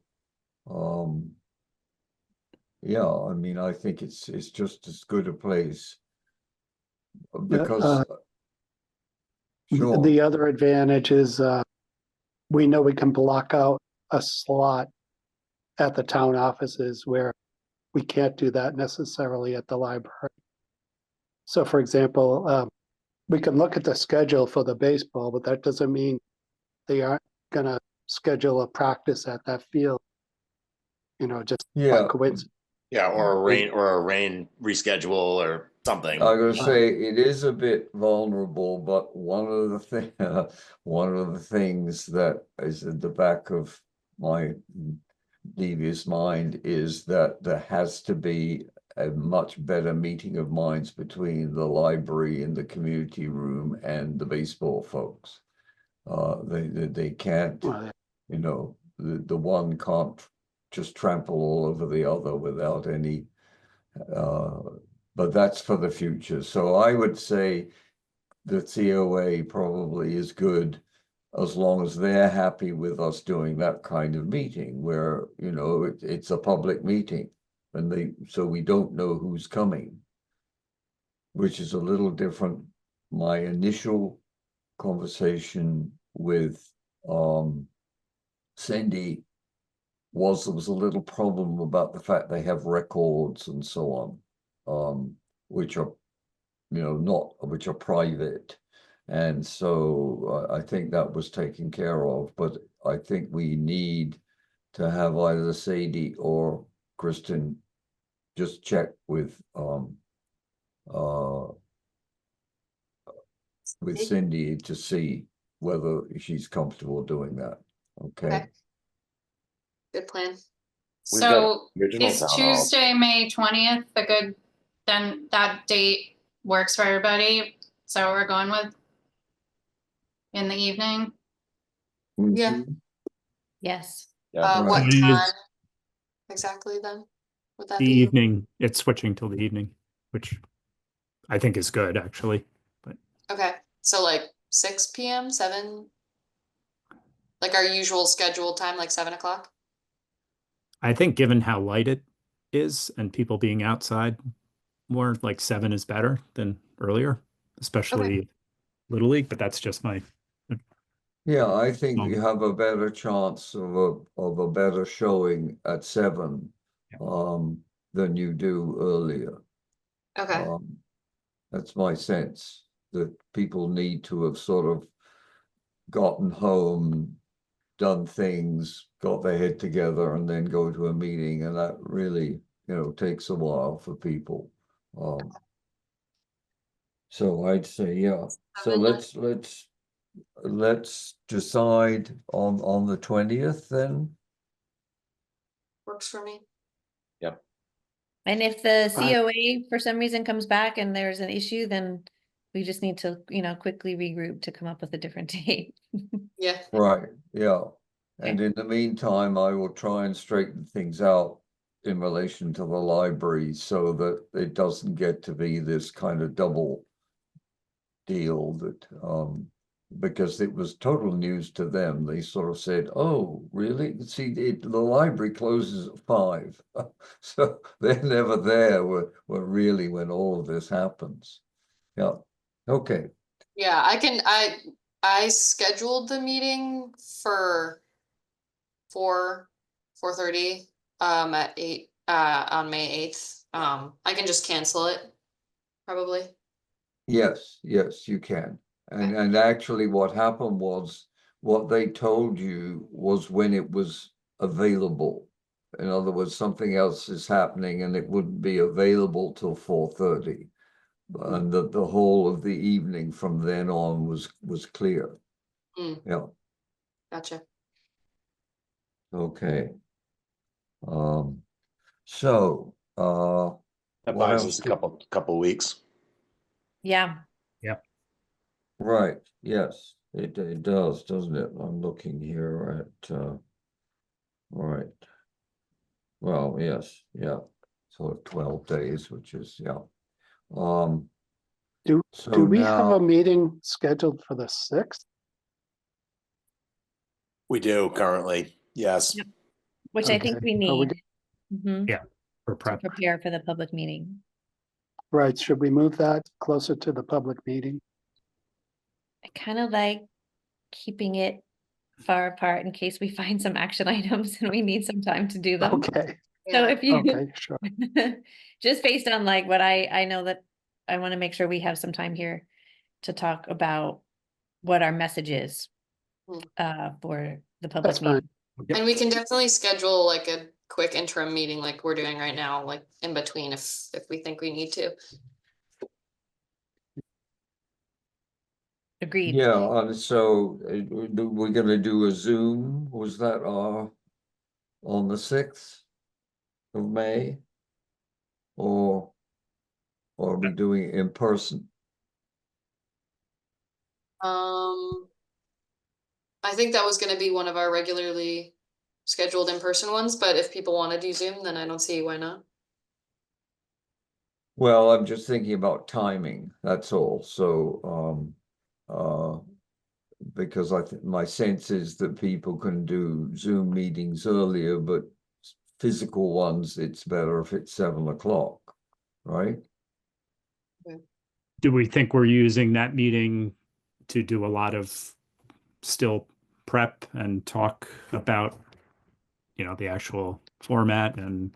Yeah, I mean, I think it's just as good a place. Because sure, The other advantage is, we know we can block out a slot at the town offices where we can't do that necessarily at the library. So for example, we can look at the schedule for the baseball, but that doesn't mean they aren't gonna schedule a practice at that field. Just by yeah, coincidence. Yeah, or a rain reschedule or something. I gotta say, it is a bit vulnerable, but one of the one of the things that is at the back of my devious mind is that there has to be a much better meeting of minds between the library and the community room and the baseball folks. They can't, Well, you know, the one can't just trample all over the other without any, but that's for the future. So I would say the COA probably is good as long as they're happy with us doing that kind of meeting where, you know, it's a public meeting and so we don't know who's coming, which is a little different. My initial conversation with Cindy was there was a little problem about the fact they have records and so on, which are, you know, which are private. And so I think that was taken care of, but I think we need to have either Sadie or Kristen just check with Cindy to see whether she's comfortable doing that. Okay. Okay. Good plan. We've got So original is town hall. Tuesday, May 20th, the good, then that date works for everybody? So we're going with in the evening? Yeah. Mhm. Yes. Yeah, What It is- time exactly then? Would that The be? evening, it's switching till the evening, which I think is good, actually. Okay, so like 6 PM, 7? Like our usual scheduled time, like 7 o'clock? I think given how light it is and people being outside more, like 7 is better than earlier, especially Little League, but that's just my, Yeah, I think Um, you have a better chance of a better showing at 7 than you do earlier. Okay, That's my sense, that people need to have sort of gotten home, done things, got their head together, and then go to a meeting, and that really, you know, takes a while for people. So I'd say, yeah. So 7 let's decide on the 20th then. works for me. And if the Fine. COA for some reason comes back and there's an issue, then we just need to, you know, quickly regroup to come up with a different date. Yeah, Right, yeah. And Okay. in the meantime, I will try and straighten things out in relation to the library so that it doesn't get to be this kind of double deal that, because it was total news to them. They sort of said, oh, really? See, the library closes at 5. So they're never there where really when all of this happens. Yeah, okay. yeah, I scheduled the meeting for 4:30 at 8 on May 8th. I can just cancel it, probably. Yes, yes, you can. And actually what happened was what they told you was when it was available. In other words, something else is happening and it wouldn't be available till 4:30. And that the whole of the evening from then on was clear. Mm. Yeah, Gotcha. okay. So that what buys else us a couple weeks. Yeah, right, yes, it does, doesn't it? I'm looking here at right. Well, yes, yeah. So 12 days, which is, yeah. Do So we have a now, meeting scheduled for the 6th? We do currently, yes. Yep. which I think Okay. we Are we need mhm, yeah, for to prep. prepare for the public meeting. Right, should we move that closer to the public meeting? I kind of like keeping it far apart in case we find some action items and we need some time to do them. Okay, So Yeah, if you, okay, sure. just based on like what I know that I want to make sure we have some time here to talk about what our message is for the public That's fine. meeting. Yep. and we can definitely schedule like a quick interim meeting like we're doing right now, like in between if we think we need to. Agreed. Yeah, and so we're gonna do a Zoom, was that on the 6th of May? Or are we doing it in person? I think that was gonna be one of our regularly scheduled in-person ones, but if people want to do Zoom, then I don't see why not. Well, I'm just thinking about timing, that's all, so, because I think my sense is that people can do Zoom meetings earlier, but physical ones, it's better if it's 7 o'clock, right? Do we think we're using that meeting to do a lot of still prep and talk about, the actual format and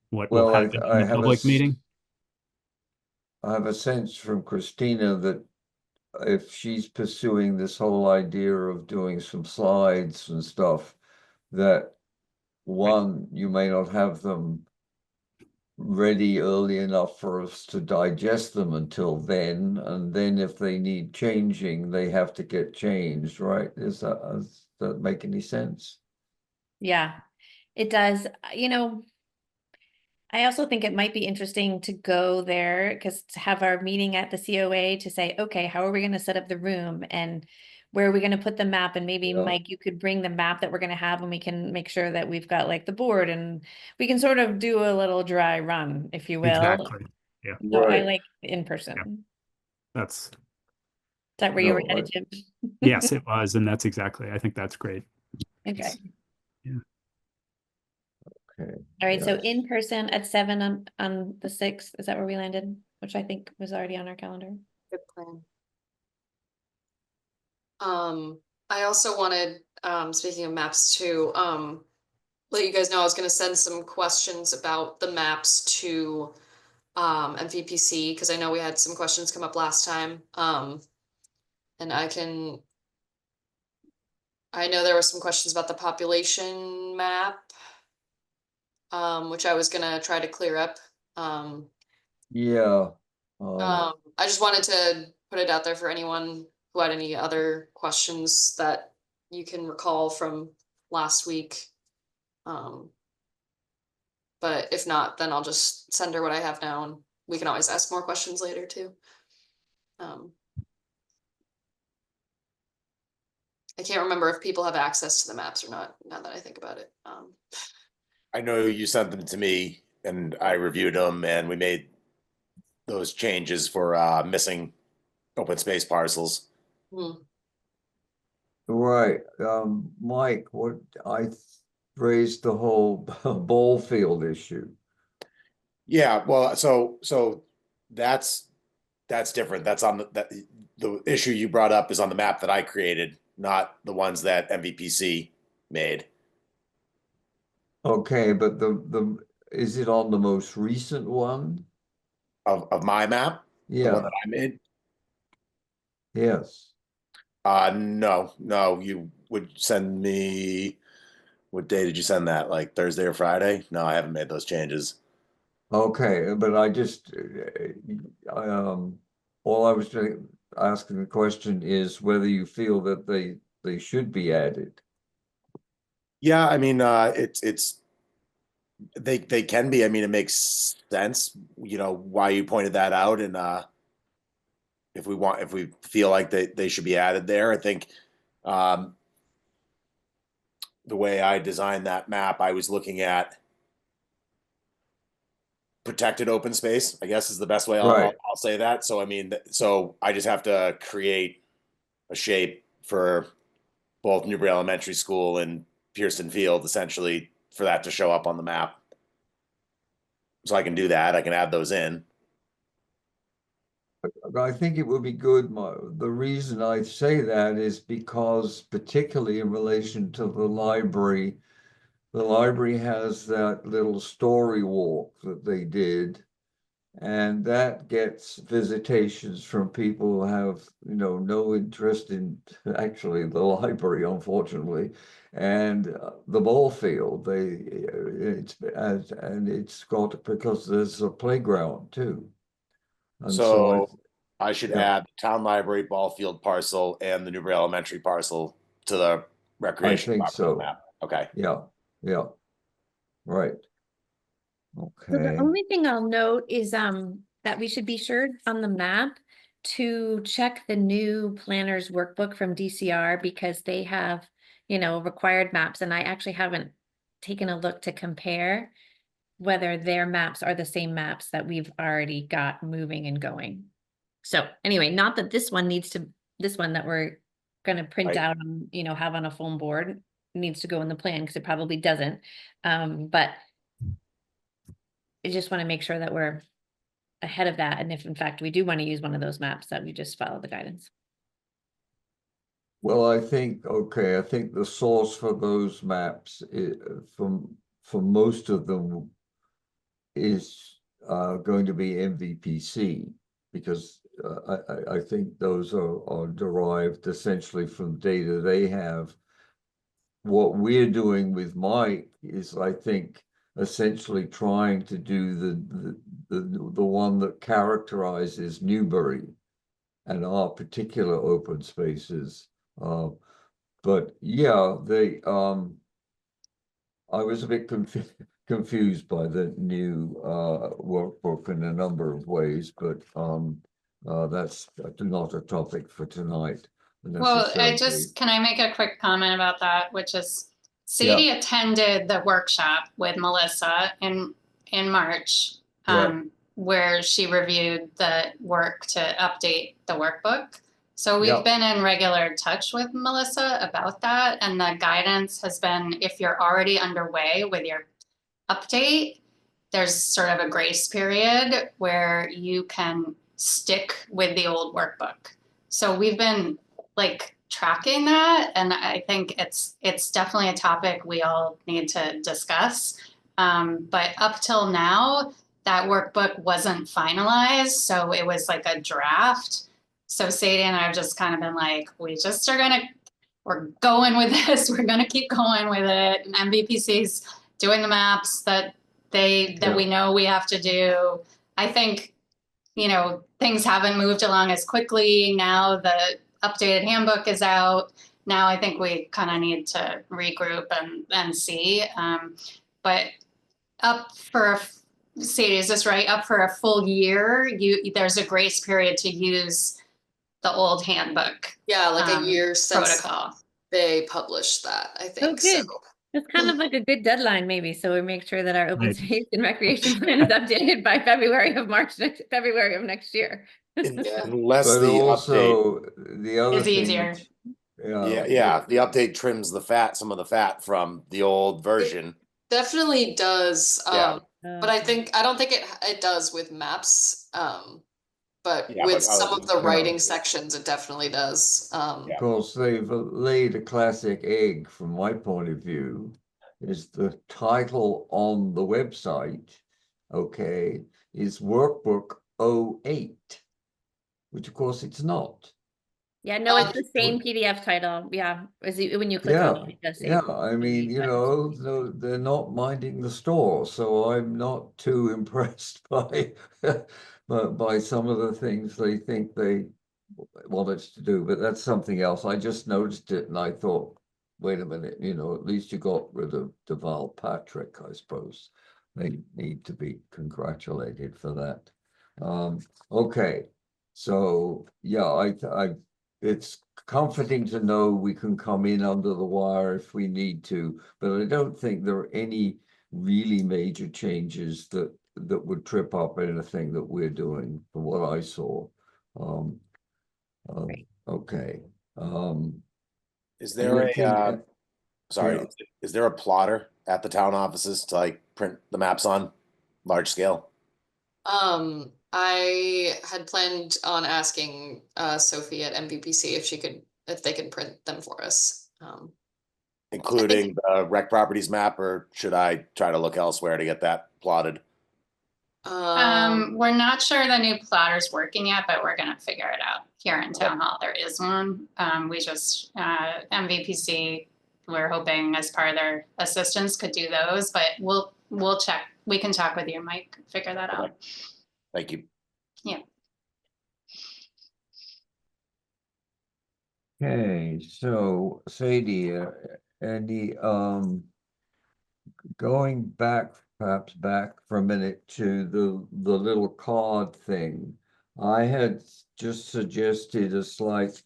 what will Well, happen in I the have public meeting? I have a sense from Christina that if she's pursuing this whole idea of doing some slides and stuff, that one, you may not have them ready early enough for us to digest them until then, and then if they need changing, they have to get changed, right? Does that make any sense? Yeah, it does. I also think it might be interesting to go there because to have our meeting at the COA to say, okay, how are we going to set up the room and where are we going to put the map? And maybe Yeah. Mike, you could bring the map that we're going to have and we can make sure that we've got like the board and we can sort of do a little dry run, if you will. Exactly. Yeah, So I Right. like in person. Yeah. Is that's, that where you were No, headed to? yes, it was. And that's exactly, I think that's great. Okay. Okay. All right. So Yes. in person at 7 on the 6th, is that where we landed? Which I think was already on our calendar. Good plan. I also wanted, speaking of maps too, let you guys know I was gonna send some questions about the maps to MVPC, because I know we had some questions come up last time. And I know there were some questions about the population map, which I was gonna try to clear up. Yeah. I just wanted to put it out there for anyone who had any other questions that you can recall from last week. But if not, then I'll just send her what I have now and we can always ask more questions later too. I can't remember if people have access to the maps or not, now that I think about it. I know you sent them to me and I reviewed them and we made those changes for missing open space parcels. Right. Mike, what raised the whole ball field issue. Yeah, well, so that's different. That's on the issue you brought up is on the map that I created, not the ones that MVPC made. Okay, but is it on the most recent one? Of my map? The one Yeah, that I made? yes. No, you would send me, what day did you send that? Like Thursday or Friday? No, I haven't made those changes. Okay, but I just, all I was asking the question is whether you feel that they should be added. Yeah, I mean, they can be. I mean, it makes sense, why you pointed that out. And if we feel like they should be added there, I think the way I designed that map, I was looking at protected open space, I guess is the best way Right. I'll say that. So, I mean, so I just have to create a shape for both Newbury Elementary School and Pearson Field, essentially, for that to show up on the map. So I can do that. I can add those in. I think it would be good. The reason I say that is because particularly in relation to the library has that little story walk that they did. And that gets visitations from people who have, no interest in actually the library, unfortunately, and the ball field. And it's got because there's a playground too. And so So I should Yeah. add the town library ball field parcel and the Newbury Elementary parcel to the recreation think cooperative so. map. Okay. Yeah, yeah. Right. So the Okay, only thing I'll note is that we should be sure on the map to check the new planner's workbook from DCR because they have, you know, required maps, and I actually haven't taken a look to compare whether their maps are the same maps that we've already got moving and going. So anyway, not that this one that we're gonna print Right. out and, you know, have on a foam board needs to go in the plan, because it probably doesn't. But I just want to make sure that we're ahead of that, and if in fact we do want to use one of those maps, that we just follow the guidance. well, I think the source for those maps for most of them is going to be MVPC, because I think those are derived essentially from data they have. What we're doing with Mike is, I think, essentially trying to do the one that characterizes Newbury and our particular open spaces. But yeah, I was a bit confused by the new workbook in a number of ways, but that's not a topic for tonight. Well, necessarily. can I make a quick comment about that, which is Sadie attended the workshop with Melissa in March, Yeah. where she reviewed the work to update the workbook. So Yeah. we've been in regular touch with Melissa about that, and the guidance has been, if you're already underway with your update, there's sort of a grace period where you can stick with the old workbook. So we've been like tracking that, and I think it's definitely a topic we all need to discuss. But up till now, that workbook wasn't finalized, so it was like a draft. So Sadie and I have just kind of been like, we're going with this. We're gonna keep going with it. And MVPC's doing the maps that we know we have to do. I think, you know, things haven't moved along as quickly. Now the updated handbook is out. Now I think we kind of need to regroup and see. But Sadie, is this right? Up for a full year, there's a grace period to use the old handbook. Yeah, like a year since protocol. they published that, I think. good. So It's kind of like a good deadline, maybe, so we make sure that our open Right. space and recreation plan is updated by February of next year. Unless But the update, also the other It's thing, easier. yeah, the update trims some of the fat from the old version. definitely does. Yeah. But I don't think it does with maps. But Yeah, with but some of the yeah. writing sections, it definitely does. of course, they've laid a classic egg from my point of view, is the title on the website, okay, is Workbook 08, which of course it's not. Yeah, no, it's the same PDF title. Yeah, when you click on it, it does say. Yeah, I mean, you know, they're not minding the store, so I'm not too impressed by by some of the things they think they want us to do, but that's something else. I just noticed it and I thought, wait a minute, you know, at least you got rid of Deval Patrick, I suppose. They need to be congratulated for that. Okay, so yeah, it's comforting to know we can come in under the wire if we need to, but I don't think there are any really major changes that would trip up anything that we're doing from what I saw. Okay. Is there anything- sorry, yeah. is there a plotter at the town offices to like print the maps on large scale? I had planned on asking Sophie at MVPC if they could print them for us. Including the rec properties map, or should I try to look elsewhere to get that plotted? We're not sure the new plotter's working yet, but we're gonna figure it out here in town hall. There is one. We just MVPC, we're hoping as part of their assistance could do those, but we'll check. We can talk with you, Mike, figure that out. Thank you. Yeah. Okay, so Sadie, any, going back, perhaps back for a minute to the little card thing. I had just suggested a slight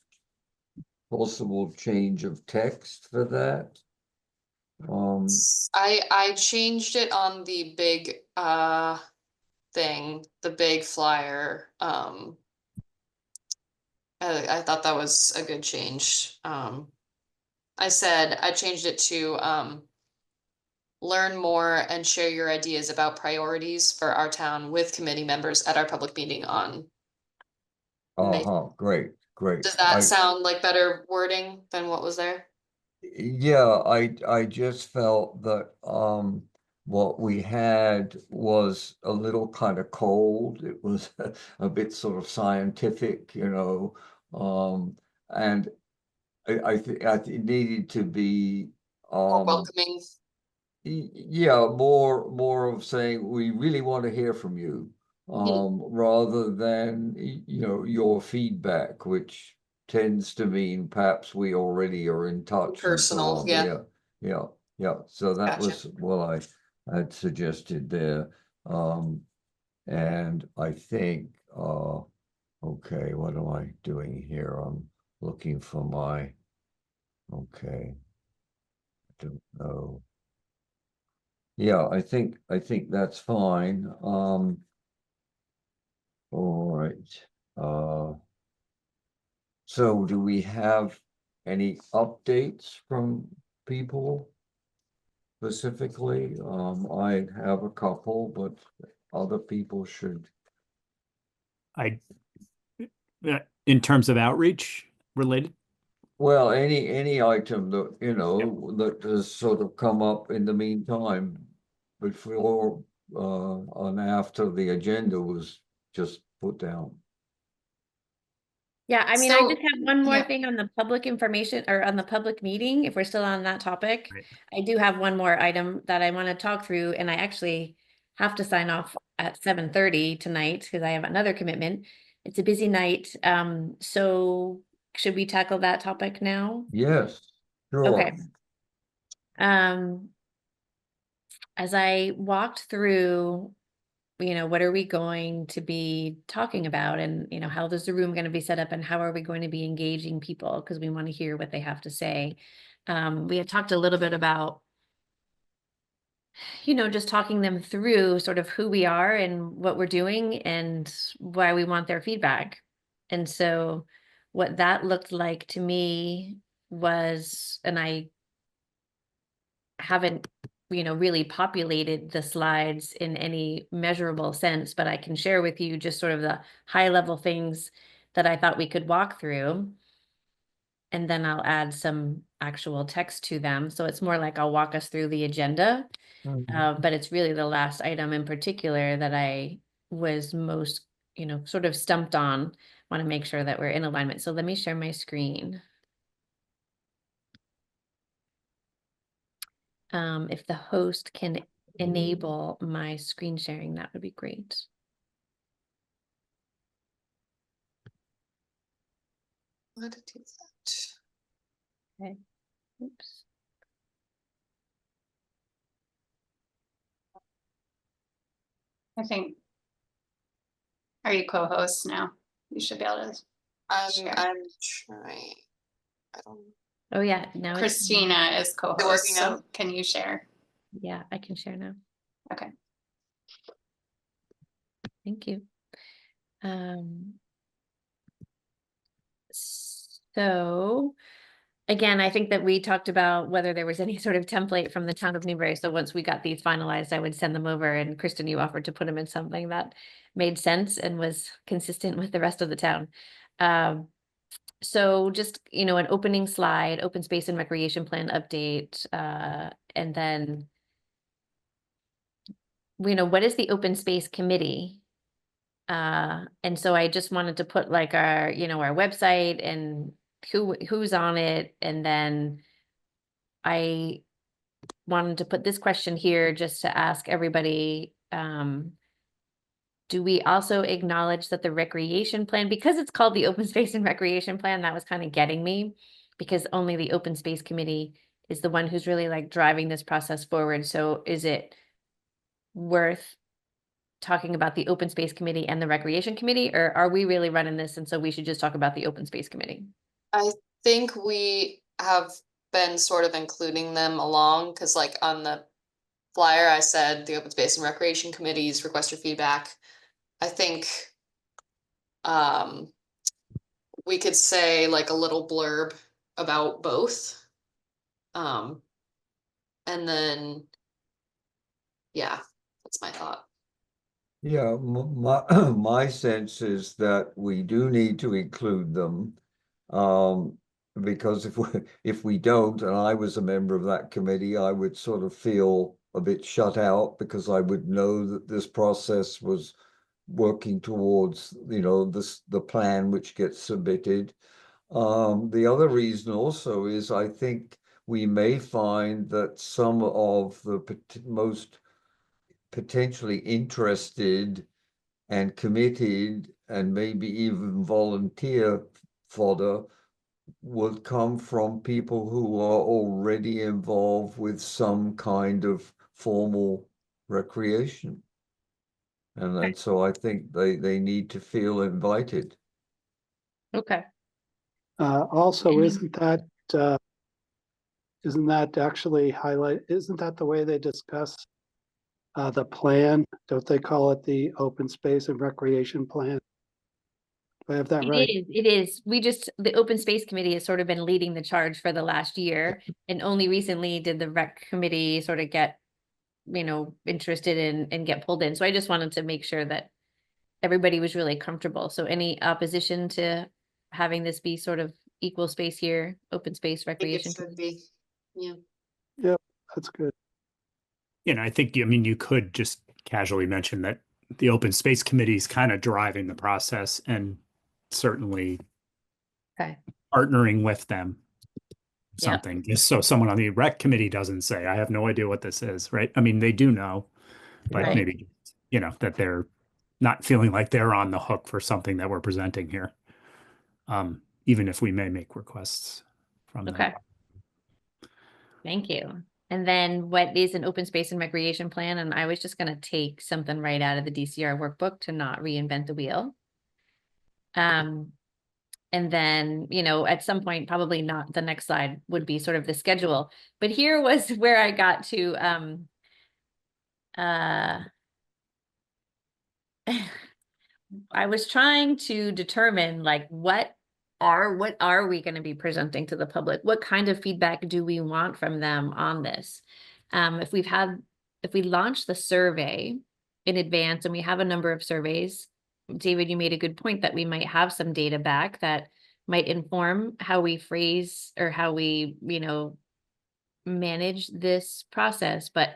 possible change of text for that. I changed it on the big thing, the big flyer. I thought that was a good change. I said I changed it to learn more and share your ideas about priorities for our town with committee members at our public meeting on May. Great, great. Does that sound like better wording than what was there? Yeah, I just felt that what we had was a little kind of cold. It was a bit sort of scientific, you know, and I think it needed to be More welcoming. yeah, more of saying we really want to hear from you, rather than you know, your feedback, which tends to mean perhaps we already are in touch and so Personal, on. yeah. Yeah. So that Gotcha. was what I had suggested there. And I think okay, what am I doing here? I'm looking for my okay. I don't know. Yeah, I think that's fine. All right. So do we have any updates from people specifically? I have a couple, but other people should. I, in terms of outreach related, Well, any item that, you know, that has sort of come up in the meantime before and after the agenda was just put down. Yeah, I mean, I So, just have one more yeah. thing on the public information or on the public meeting, if we're still on that topic. Right. I do have one more item that I want to talk through, and I actually have to sign off at 7:30 tonight because I have another commitment. It's a busy night. So should we tackle that topic now? Yes, sure. Okay. As I walked through, what are we going to be talking about, and how is the room going to be set up, and how are we going to be engaging people, because we want to hear what they have to say. We had talked a little bit about just talking them through sort of who we are and what we're doing and why we want their feedback. And so what that looked like to me was, and I haven't really populated the slides in any measurable sense, but I can share with you just sort of the high level things that I thought we could walk through. And then I'll add some actual text to them. So it's more like I'll walk us through the agenda, but it's really the last item in particular that I was most, sort of stumped on. Want to make sure that we're in alignment. So let me share my screen. If the host can enable my screen sharing, that would be great. how to do that? Okay. Oops. I think. Are you co-hosts now? You should be able to. Sure. I'm trying. I don't. Oh yeah, now it's Christina is co-host, working now? so can you share? yeah, I can share now. Okay. Thank you. So again, I think that we talked about whether there was any sort of template from the town of Newbury. So once we got these finalized, I would send them over, and Kristen, you offered to put them in something that made sense and was consistent with the rest of the town. So just, an opening slide, open space and recreation plan update, and then, what is the open space committee? And so I just wanted to put like our, our website and who's on it. And then I wanted to put this question here just to ask everybody, do we also acknowledge that the recreation plan, because it's called the open space and recreation plan, that was kind of getting me, because only the open space committee is the one who's really like driving this process forward. So is it worth talking about the open space committee and the recreation committee, or are we really running this and so we should just talk about the open space committee? I think we have been sort of including them along, because like on the flyer, I said the open space and recreation committees request your feedback. I think we could say like a little blurb about both. And then, yeah, that's my thought. Yeah, my my sense is that we do need to include them. Because if we don't, and I was a member of that committee, I would sort of feel a bit shut out because I would know that this process was working towards, the plan which gets submitted. The other reason also is I think we may find that some of the most potentially interested and committed and maybe even volunteer fodder would come from people who are already involved with some kind of formal recreation. And so I think they need to feel invited. Okay. Also, isn't that actually isn't that the way they discuss the plan? Don't they call it the open space and recreation plan? Do I have that right? It is. The open space committee has sort of been leading the charge for the last year. And only recently did the rec committee sort of get, interested in and get pulled in. So I just wanted to make sure that everybody was really comfortable. So any opposition to having this be sort of equal space here, open space, I think it recreation? should be, yeah. Yep, that's good. I think, you could just casually mention that the open space committee is kind of driving the process and certainly Okay. partnering with them. Yeah. Something, just so someone on the rec committee doesn't say, I have no idea what this is, right? I mean, they do know, but Right. maybe, that they're not feeling like they're on the hook for something that we're presenting here. Even if we may make requests from them. Okay. Thank you. And then what is an open space and recreation plan? And I was just going to take something right out of the DCR workbook to not reinvent the wheel. And then, at some point, probably not the next slide would be sort of the schedule. But here was where I got to, I was trying to determine like, what are we going to be presenting to the public? What kind of feedback do we want from them on this? If we launch the survey in advance and we have a number of surveys, David, you made a good point that we might have some data back that might inform how we phrase or how we, manage this process. But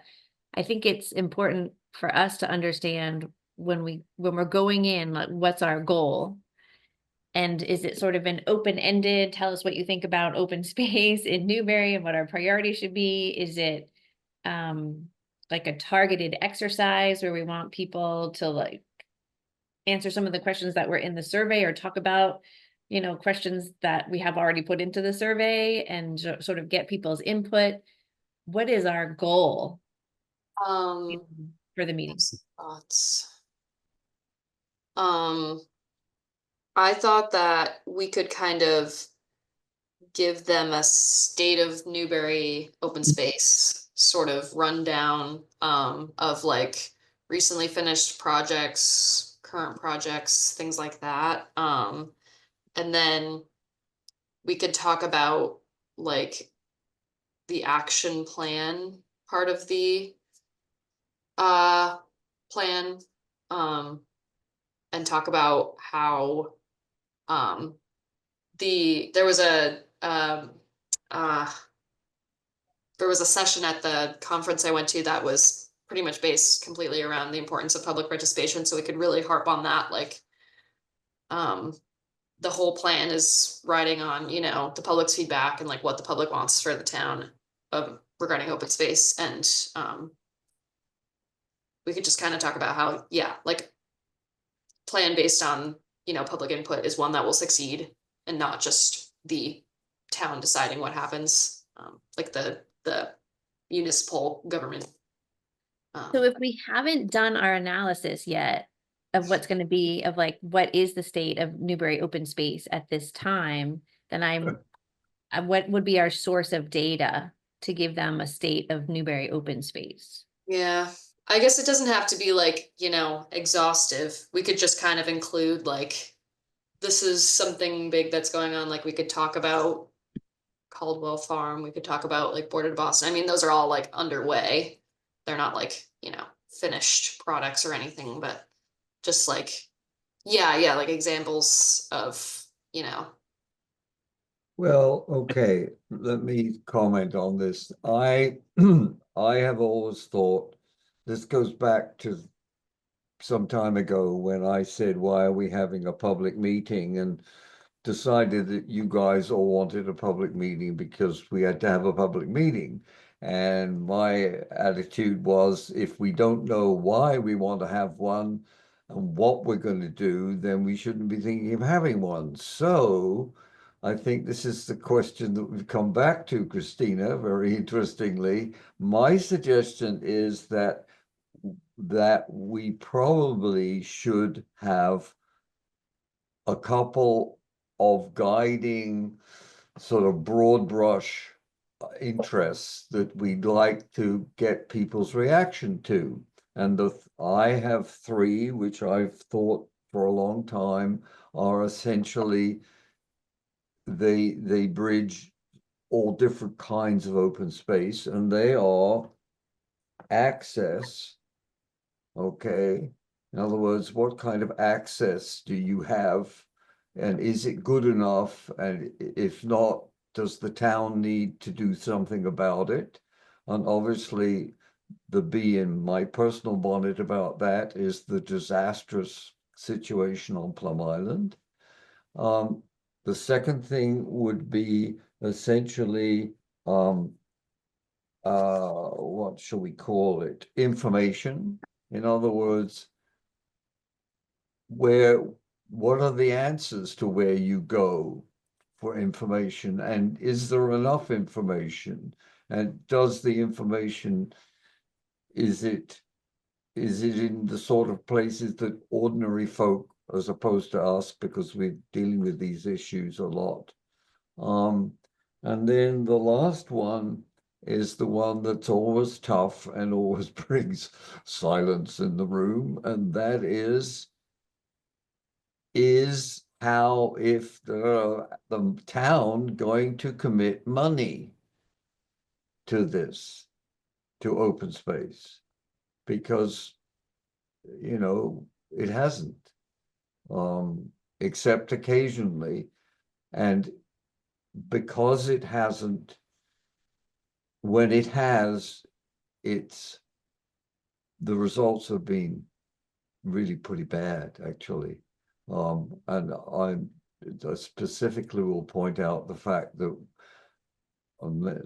I think it's important for us to understand when we're going in, like, what's our goal? And is it sort of an open-ended, tell us what you think about open space in Newbury and what our priority should be? Is it like a targeted exercise where we want people to like answer some of the questions that were in the survey or talk about, questions that we have already put into the survey and sort of get people's input? What is our goal for the meeting? Thoughts. I thought that we could kind of give them a state of Newbury open space sort of rundown of like recently finished projects, current projects, things like that. And then we could talk about like the action plan part of the plan, and talk about how there was a session at the conference I went to that was pretty much based completely around the importance of public participation, so we could really harp on that, like the whole plan is riding on, the public's feedback and like what the public wants for the town regarding open space. And we could just kind of talk about how, yeah, like plan based on, you know, public input is one that will succeed, and not just the town deciding what happens, like the municipal government. So if we haven't done our analysis yet of what's gonna be, of like, what is the state of Newbury open space at this time, then what would be our source of data to give them a state of Newbury open space? Yeah, I guess it doesn't have to be like, you know, exhaustive. We could just kind of include like, this is something big that's going on. Like we could talk about Caldwell Farm. We could talk about like Border to Boston. I mean, those are all like underway. They're not like, you know, finished products or anything, but just like, yeah, like examples of, you know. Well, okay, let me comment on this. I I have always thought, this goes back to some time ago when I said, why are we having a public meeting? And decided that you guys all wanted a public meeting because we had to have a public meeting. And my attitude was, if we don't know why we want to have one and what we're going to do, then we shouldn't be thinking of having one. So I think this is the question that we've come back to, Christina, very interestingly. My suggestion is that we probably should have a couple of guiding sort of broad brush interests that we'd like to get people's reaction to. And I have three, which I've thought for a long time are essentially, they bridge all different kinds of open space, and they are access. Okay. In other words, what kind of access do you have? And is it good enough? And if not, does the town need to do something about it? And obviously, the bee in my personal bonnet about that is the disastrous situation on Plum Island. The second thing would be essentially, what shall we call it? Information. In other words, what are the answers to where you go for information, and is there enough information, and does the information, is it in the sort of places that ordinary folk, as opposed to us, because we're dealing with these issues a lot. And then the last one is the one that's always tough and always brings silence in the room, and that is how, if the town going to commit money to this, to open space, because, you know, it hasn't, except occasionally. And because it hasn't, when it has, the results have been really pretty bad, actually. And I specifically will point out the fact that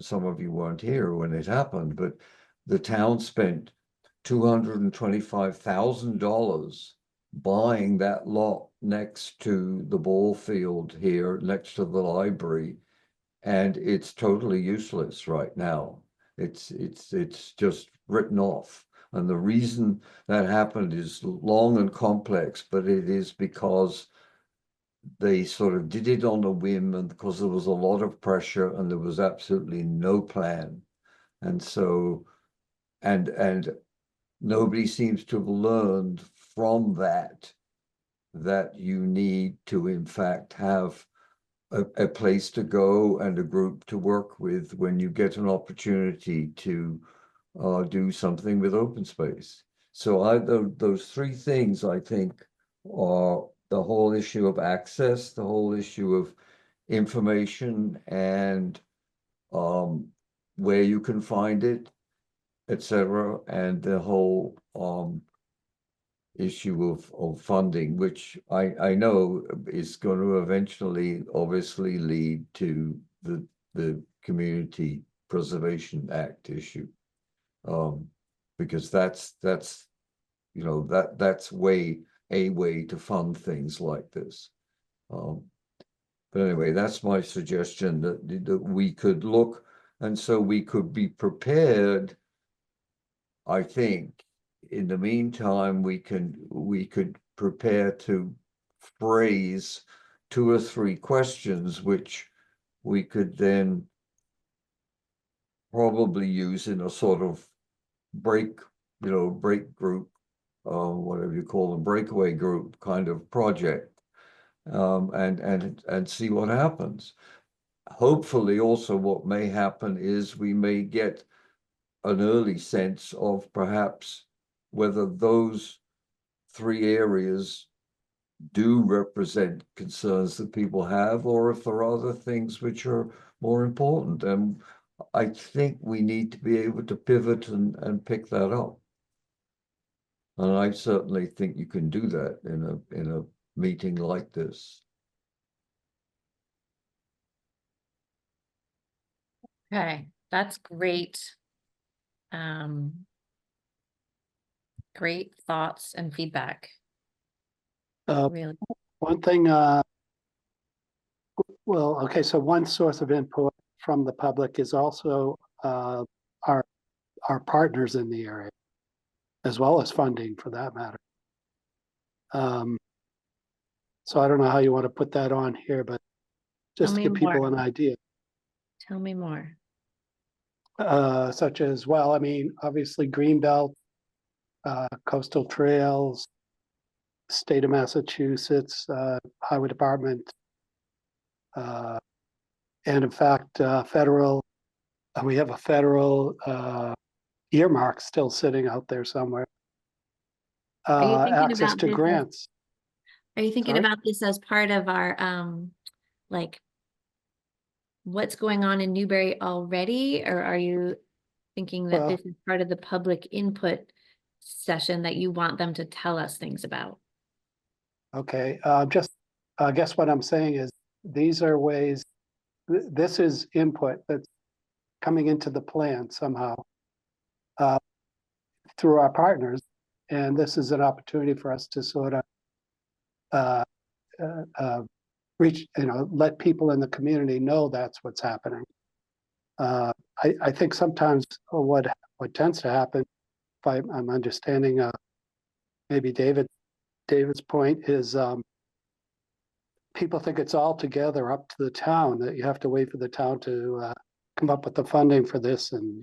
some of you weren't here when it happened, but the town spent $225,000 buying that lot next to the ball field here, next to the library, and it's totally useless right now. It's just written off. And the reason that happened is long and complex, but it is because they sort of did it on a whim, and because there was a lot of pressure and there was absolutely no plan. And so, and nobody seems to have learned from that you need to, in fact, have a place to go and a group to work with when you get an opportunity to do something with open space. So those three things, I think, are the whole issue of access, the whole issue of information, and where you can find it, etc., and the whole issue of funding, which I know is going to eventually obviously lead to the Community Preservation Act issue. Because that's you know, that's way a way to fund things like this. But anyway, that's my suggestion, that we could look, and so we could be prepared. I think in the meantime, we could prepare to phrase 2 or 3 questions, which we could then probably use in a sort of break group, whatever you call them, breakaway group kind of project, and see what happens. Hopefully, also what may happen is we may get an early sense of perhaps whether those 3 areas do represent concerns that people have, or if there are other things which are more important. And I think we need to be able to pivot and pick that up. And I certainly think you can do that in a meeting like this. Okay, that's great. Great thoughts and feedback. Really. One thing, well, okay, so one source of input from the public is also our partners in the area, as well as funding for that matter. So I don't know how you want to put that on here, but just to Tell give me people more. an idea. Tell me more. Such as, well, I mean, obviously Greenbelt, coastal trails, state of Massachusetts, highway department, and in fact, federal, we have a federal earmark still sitting out there somewhere. Are you thinking Access about to this as- grants. Are you thinking Sorry? about this as part of our, like, what's going on in Newbury already? Or are you thinking that Well- this is part of the public input session that you want them to tell us things about? Okay, just, I guess what I'm saying is, these are ways, this is input that's coming into the plan somehow through our partners, and this is an opportunity for us to sort of reach, let people in the community know that's what's happening. I think sometimes what tends to happen, if I'm understanding maybe David's point, is people think it's all together up to the town, that you have to wait for the town to come up with the funding for this, and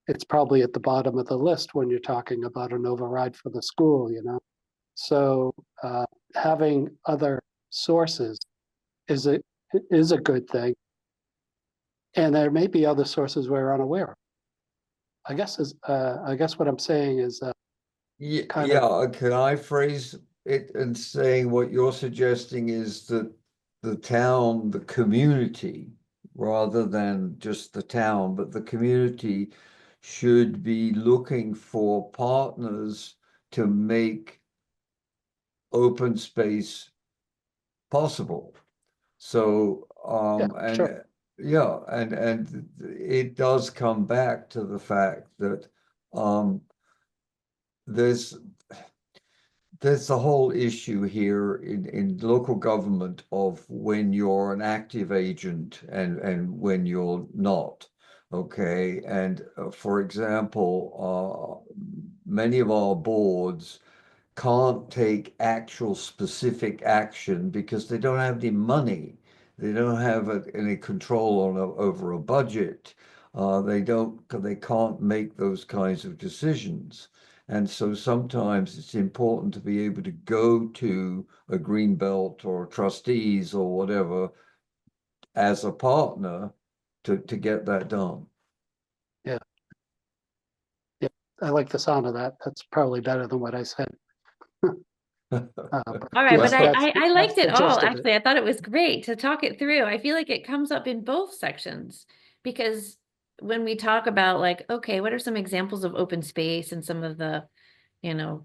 it's probably at the bottom of the list when you're talking about an override for the school. So having other sources is a good thing, and there may be other sources we're unaware of. I guess what I'm saying is kind of- Can I phrase it and saying what you're suggesting is that the town, the community, rather than just the town, but the community should be looking for partners to make open space possible. So, sure. and it does come back to the fact that there's the whole issue here in local government of when you're an active agent and when you're not. Okay, and for example, many of our boards can't take actual specific action because they don't have any money. They don't have any control over a budget. They can't make those kinds of decisions. And so sometimes it's important to be able to go to a Greenbelt or trustees or whatever as a partner to get that done. Yeah. I like the sound of that. That's probably better than what I said. All right, yes, but I liked it that's the all, gist of it. actually. I thought it was great to talk it through. I feel like it comes up in both sections, because when we talk about, like, okay, what are some examples of open space and some of the,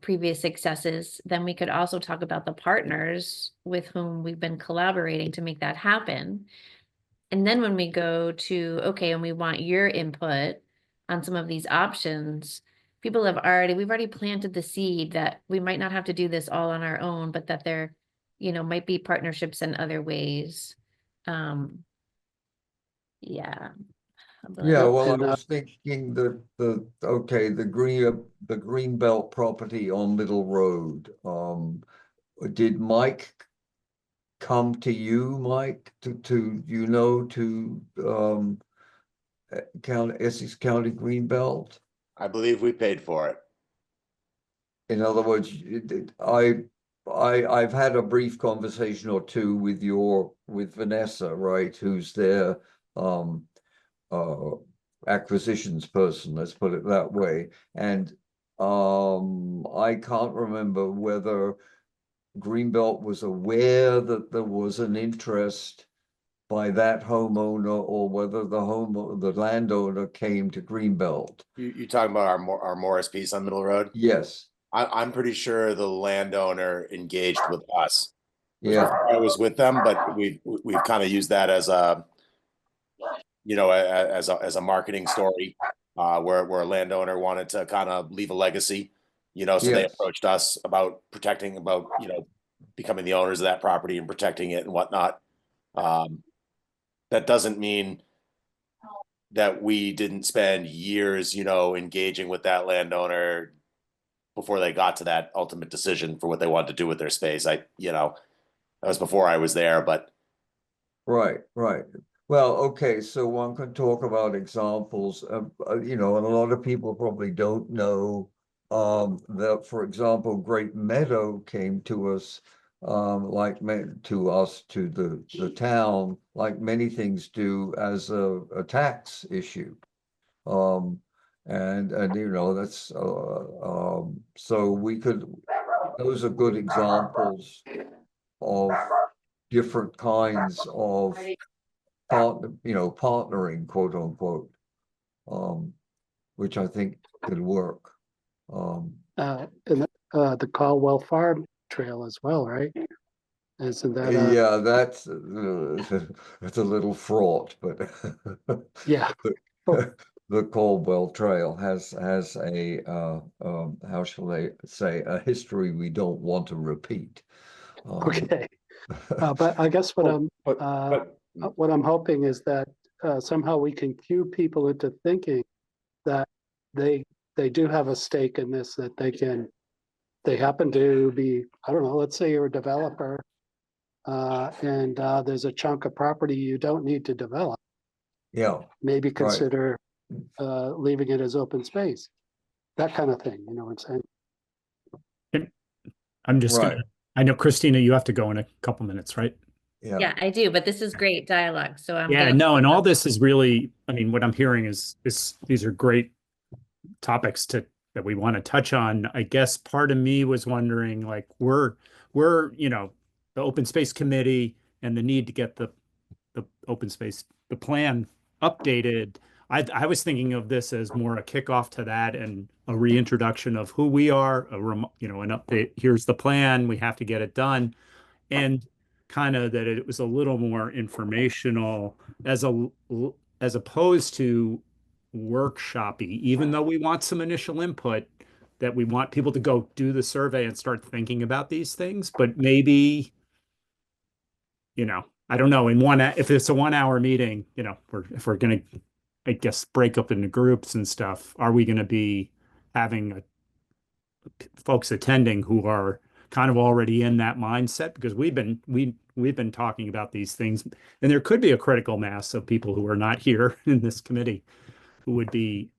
previous successes, then we could also talk about the partners with whom we've been collaborating to make that happen. And then when we go to, okay, and we want your input on some of these options, we've already planted the seed that we might not have to do this all on our own, but that there, might be partnerships in other ways. Yeah. Yeah, well, I And, was thinking that the Greenbelt property on Middle Road, did Mike come to you, Mike, Essex County Greenbelt? I believe we paid for it. In other words, I've had a brief conversation or two with Vanessa, right, who's their acquisitions person, let's put it that way. And I can't remember whether Greenbelt was aware that there was an interest by that homeowner or whether the landowner came to Greenbelt. You talking about our Morris piece on Middle Road? Yes. I'm pretty sure the landowner engaged with us. Yeah. I was with them, but we've kind of used that as a, as a marketing story, where a landowner wanted to kind of leave a legacy, so they Yes. approached us about becoming the owners of that property and protecting it and whatnot. That doesn't mean that we didn't spend years, engaging with that landowner before they got to that ultimate decision for what they wanted to do with their space. That was before I was there, but. Right. Well, okay, so one can talk about examples of, and a lot of people probably don't know that, for example, Great Meadow came to us, to the town, like many things do, as a tax issue. And that's so those are good examples of different kinds of partnering, quote unquote, which I think could work. and the Caldwell Farm Trail as well, right? Isn't that Yeah, that's it's a little fraught, but yeah. the Caldwell Trail has a how shall I say, a history we don't want to repeat. Okay. But I guess what I'm hoping is that somehow we can cue people into thinking that they do have a stake in this, that they happen to be, I don't know, let's say you're a developer, and there's a chunk of property you don't need to develop. Yeah. Maybe consider leaving it as open space. That kind of thing, you know what I'm saying? I'm just I know, Christina, you have to go in a couple minutes, right? Yeah, I do, but this is great dialogue. So and all this is really, what I'm hearing is these are great topics that we want to touch on. I guess part of me was wondering, like, we're the open space committee and the need to get the open space, the plan updated. I was thinking of this as more a kickoff to that and a reintroduction of who we are, an update. Here's the plan. We have to get it done. And kind of that it was a little more informational as opposed to workshoppy, even though we want some initial input, that we want people to go do the survey and start thinking about these things. But maybe, I don't know, if it's a 1 hour meeting, if we're going to, I guess, break up into groups and stuff, are we going to be having folks attending who are kind of already in that mindset? Because we've been talking about these things, and there could be a critical mass of people who are not here in this committee who would be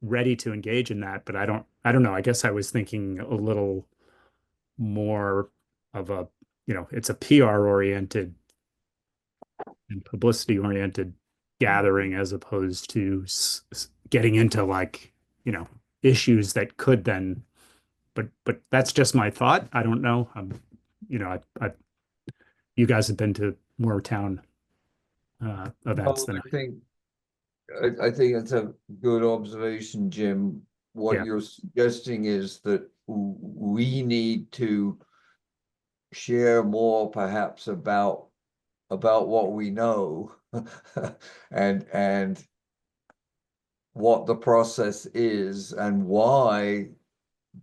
ready to engage in that. But I don't know. I guess I was thinking a little more of a, it's a PR oriented and publicity oriented gathering, as opposed to getting into issues that could then, but that's just my thought. I don't know. You guys have been to more town events than I think it's a good observation, Jim. What you're suggesting is that we need to share more, perhaps, about what we know, and what the process is and why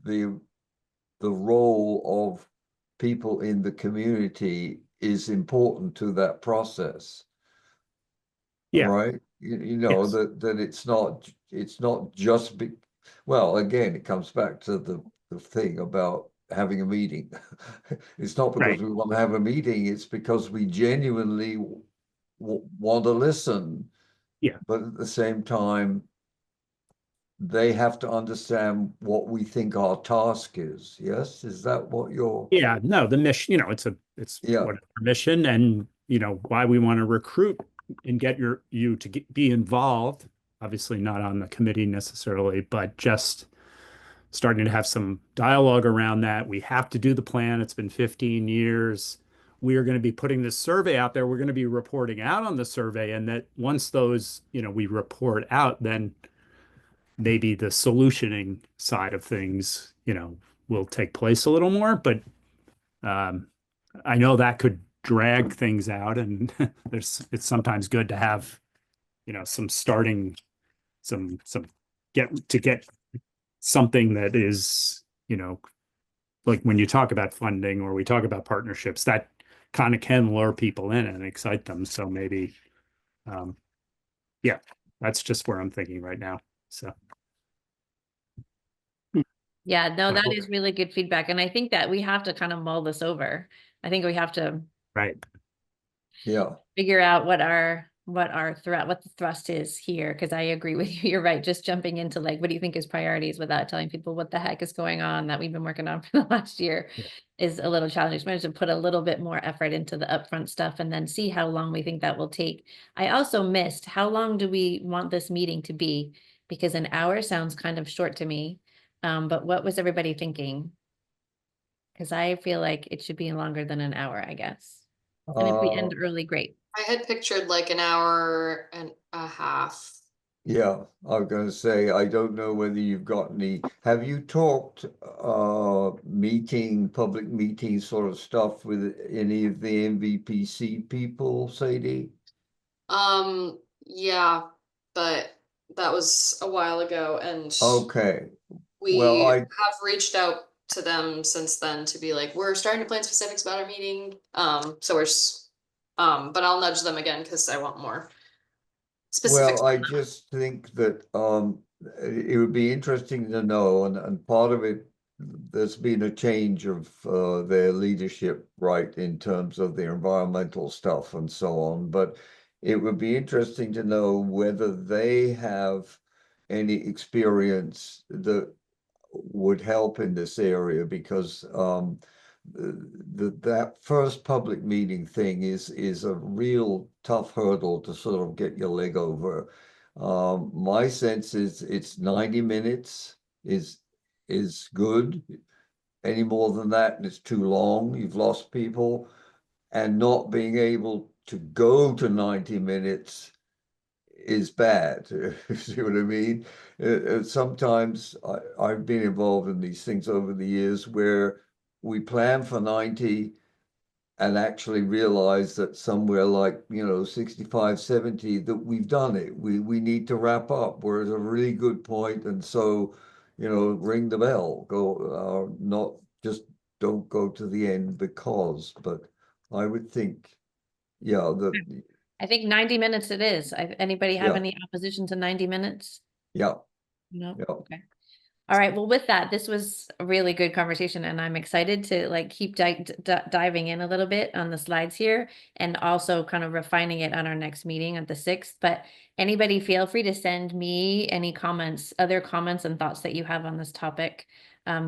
the role of people in the community is important to that process. Yeah. Right? You know, Yes. that it's not just well, again, it comes back to the thing about having a meeting. It's not because Right. we want to have a meeting, it's because we genuinely want to listen. Yeah. But at the same time, they have to understand what we think our task is. Yes, is that what you're? Yeah, no, the mission, it's Yeah. what our mission and, why we want to recruit and get you to be involved. Obviously not on the committee necessarily, but just starting to have some dialogue around that. We have to do the plan. It's been 15 years. We are going to be putting this survey out there. We're going to be reporting out on the survey, and that once those, we report out, then maybe the solutioning side of things, will take place a little more. But I know that could drag things out, and it's sometimes good to have, some starting, some get something that is, like when you talk about funding or we talk about partnerships, that kind of can lure people in and excite them. So maybe, yeah, that's just where I'm thinking right now. So. Yeah, no, that Okay. is really good feedback. And I think that we have to kind of mull this over. I think we have to Right. Yeah. figure out what the thrust is here. Cause I agree with you. You're right. Just jumping into like, what do you think is priorities without telling people what the heck is going on that we've been working on for the last year Yeah. is a little challenging. Manage to put a little bit more effort into the upfront stuff and then see how long we think that will take. I also missed, how long do we want this meeting to be? Because an hour sounds kind of short to me. But what was everybody thinking? Cause I feel like it should be longer than an hour, I guess. And if we end early, great. I had pictured like an hour and a half. Yeah, I was gonna say, I don't know whether you've got any, have you talked, public meeting sort of stuff with any of the MVPC people, Sadie? Yeah, but that was a while ago, and Okay, we well, I, have reached out to them since then to be like, we're starting to plan specifics about our meeting. So but I'll nudge them again because I want more specifics. well, I just think that, it would be interesting to know, and part of it, there's been a change of, their leadership, right, in terms of the environmental stuff and so on, but it would be interesting to know whether they have any experience that would help in this area, because, that first public meeting thing is a real tough hurdle to sort of get your leg over. My sense is it's 90 minutes is good. Any more than that, and it's too long, you've lost people. And not being able to go to 90 minutes is bad. See what I mean? Sometimes I've been involved in these things over the years where we plan for 90 and actually realize that somewhere like, 65, 70, that we've done it. We need to wrap up. We're at a really good point. And so, ring the bell, go, not just don't go to the end because, but I would think, yeah, I think 90 minutes it is. Anybody have Yeah. any opposition to 90 minutes? yeah, No? yeah. Okay. All right. Well, with that, this was a really good conversation and I'm excited to like keep diving in a little bit on the slides here and also kind of refining it on our next meeting at the 6th. But anybody feel free to send me any comments, other comments and thoughts that you have on this topic,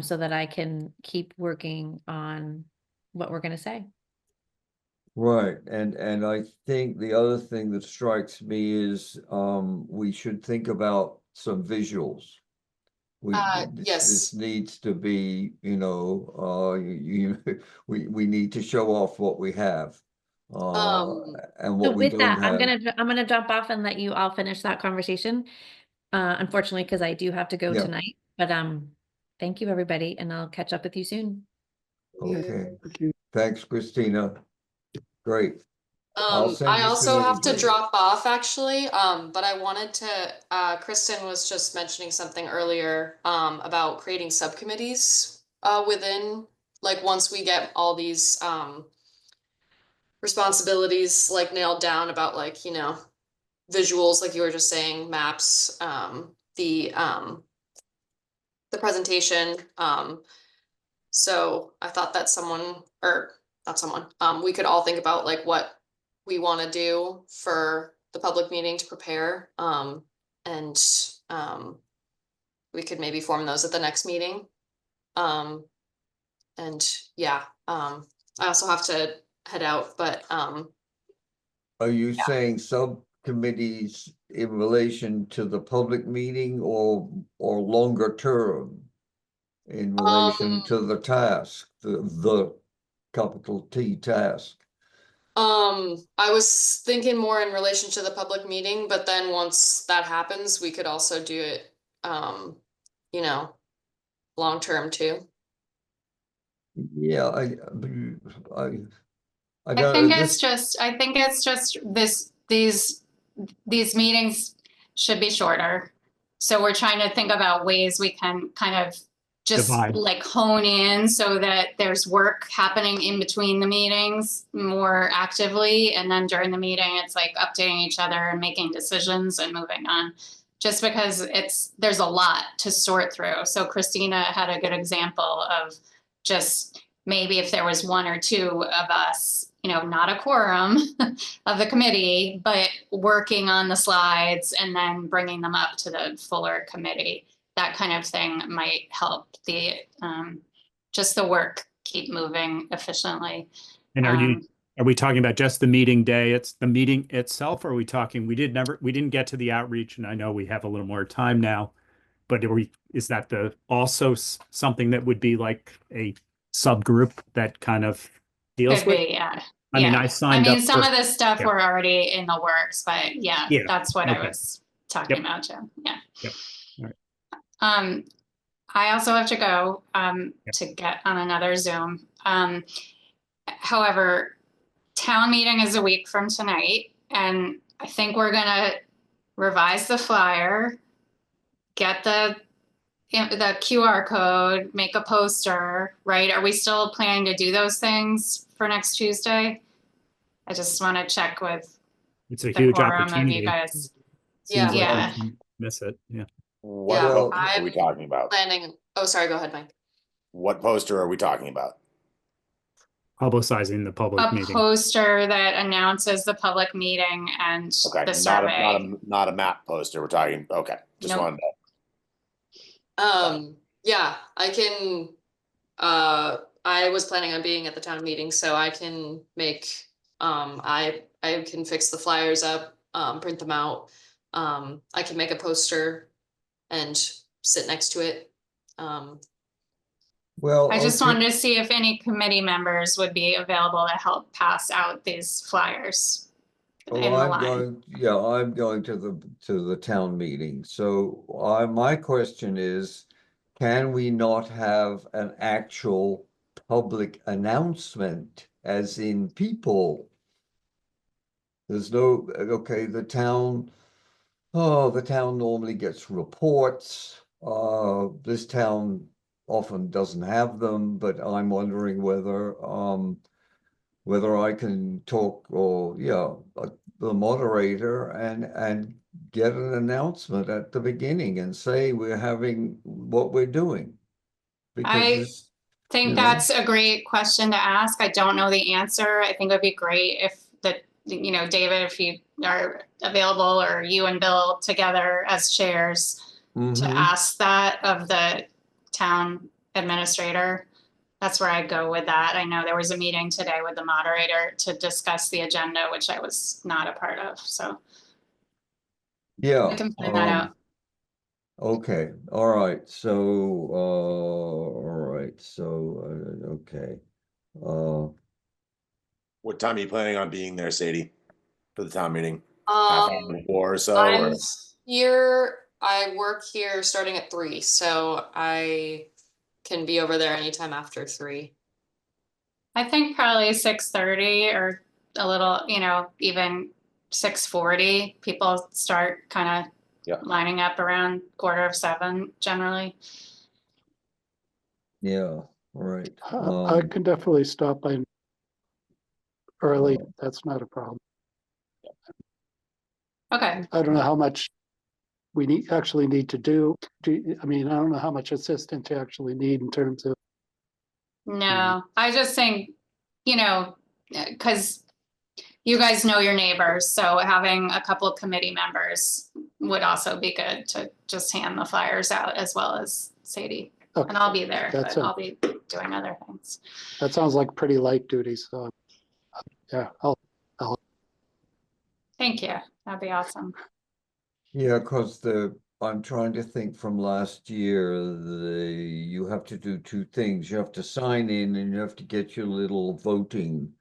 so that I can keep working on what we're going to say. Right, and I think the other thing that strikes me is, we should think about some visuals. Yes. This needs to be, we need to show off what we have. And So what we with that, don't have. I'm gonna jump off and let you all finish that conversation. Unfortunately, because I do have to go Yeah. tonight, but thank you, everybody, and I'll catch up with you soon. Okay, Thank you. thanks, Christina. Great. I'll send I it to also have to everybody. drop off actually, but I wanted to, Kristen was just mentioning something earlier, about creating subcommittees, within, like, once we get all these, responsibilities like nailed down about like, you know, visuals, like you were just saying, maps, the presentation, so I thought that someone, or not someone, we could all think about like what we want to do for the public meeting to prepare. And we could maybe form those at the next meeting. And yeah, I also have to head out, but Are you saying subcommittees in relation to the public meeting or longer term? In relation to the task, the capital T task? I was thinking more in relation to the public meeting, but then once that happens, we could also do it, you know, long term too. Yeah, I I don't, think I think it's just these meetings should be shorter. So we're trying to think about ways we can kind of just Divide. like hone in so that there's work happening in between the meetings more actively. And then during the meeting, it's like updating each other and making decisions and moving on. Just because there's a lot to sort through. So Christina had a good example of just maybe if there was one or two of us, you know, not a quorum of the committee, but working on the slides and then bringing them up to the fuller committee, that kind of thing might help the just the work keep moving efficiently. And are we talking about just the meeting day? It's the meeting itself, or are we talking, we didn't get to the outreach, and I know we have a little more time now, but is that also something that would be like a subgroup that kind of deals Could with? be, yeah. I mean, I signed up some for- of this stuff yeah. were already in the works, but yeah, Yeah, that's what I okay. was talking Yep. about too. Yeah. Yep. All right. I also have to go Yep. to get on another Zoom. However, town meeting is a week from tonight, and I think we're gonna revise the flyer, get the QR code, make a poster, right? Are we still planning to do those things for next Tuesday? I just want to check with It's a the huge quorum of opportunity. you guys. Seems like Yeah. we can miss it. Yeah. What Yeah, poster I'm are we talking about? planning, oh, sorry, go ahead, Mike. What poster are we talking about? Publicizing the public A meeting. poster that announces the public meeting and Okay, the survey. not a map poster. We're talking, okay, just Nope. wanted to. Yeah, I can, I was planning on being at the town meeting, so I can make, I can fix the flyers up, print them out. I can make a poster and sit next to it. Well, I just okay. wanted to see if any committee members would be available to help pass out these flyers. in the I'm line. I'm going to the town meeting. So my question is, can we not have an actual public announcement as in people? There's no, okay, the town normally gets reports. This town often doesn't have them, but I'm wondering whether I can talk or the moderator and get an announcement at the beginning and say we're having what we're doing. Because I think that's a great question to ask. I don't know the answer. I think it would be great if David, if you are available, or you and Bill together as chairs to ask that of the town administrator. That's where I go with that. I know there was a meeting today with the moderator to discuss the agenda, which I was not a part of, so. yeah. I can find that out. Okay, all right, so okay. What time are you planning on being there, Sadie, for the town meeting? Half hour before or so? I'm here, I work here starting at 3, so I can be over there anytime after 3. I think probably 6:30 or a little, even 6:40, people start kind Yeah. of lining up around 6:45 generally. Yeah, right. I can definitely stop by early. That's not a problem. Okay, I don't know how much we actually need to do. I mean, I don't know how much assistance you actually need in terms of, no, I just think, because you guys know your neighbors, so having a couple of committee members would also be good to just hand the flyers out as well as Sadie. okay, And I'll be there, That's but a- I'll be doing other things. that sounds like pretty light duty, so, yeah, Thank you. That'd be awesome. Yeah, because I'm trying to think from last year, you have to do two things. You have to sign in and you have to get your little voting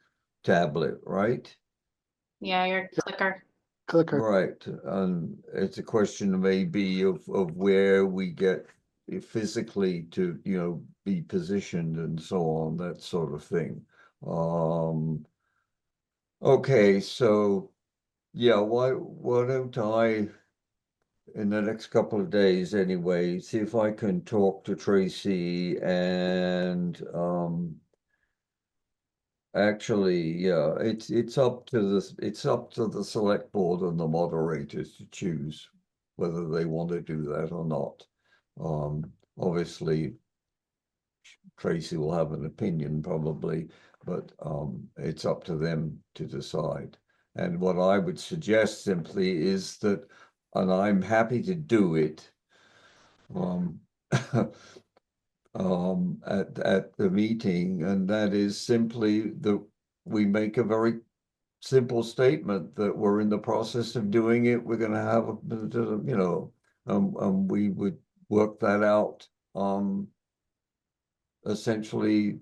tablet, right? Yeah, your clicker. clicker, Right, it's a question maybe of where we get physically to, be positioned and so on, that sort of thing. Okay, so, yeah, why don't I, in the next couple of days anyway, see if I can talk to Tracy and, actually, yeah, it's up to the select board and the moderators to choose whether they want to do that or not. Obviously, Tracy will have an opinion probably, but it's up to them to decide. And what I would suggest simply is that, and I'm happy to do it, at the meeting, and that is simply that we make a very simple statement that we're in the process of doing it. We're going to have, we would work that out, essentially,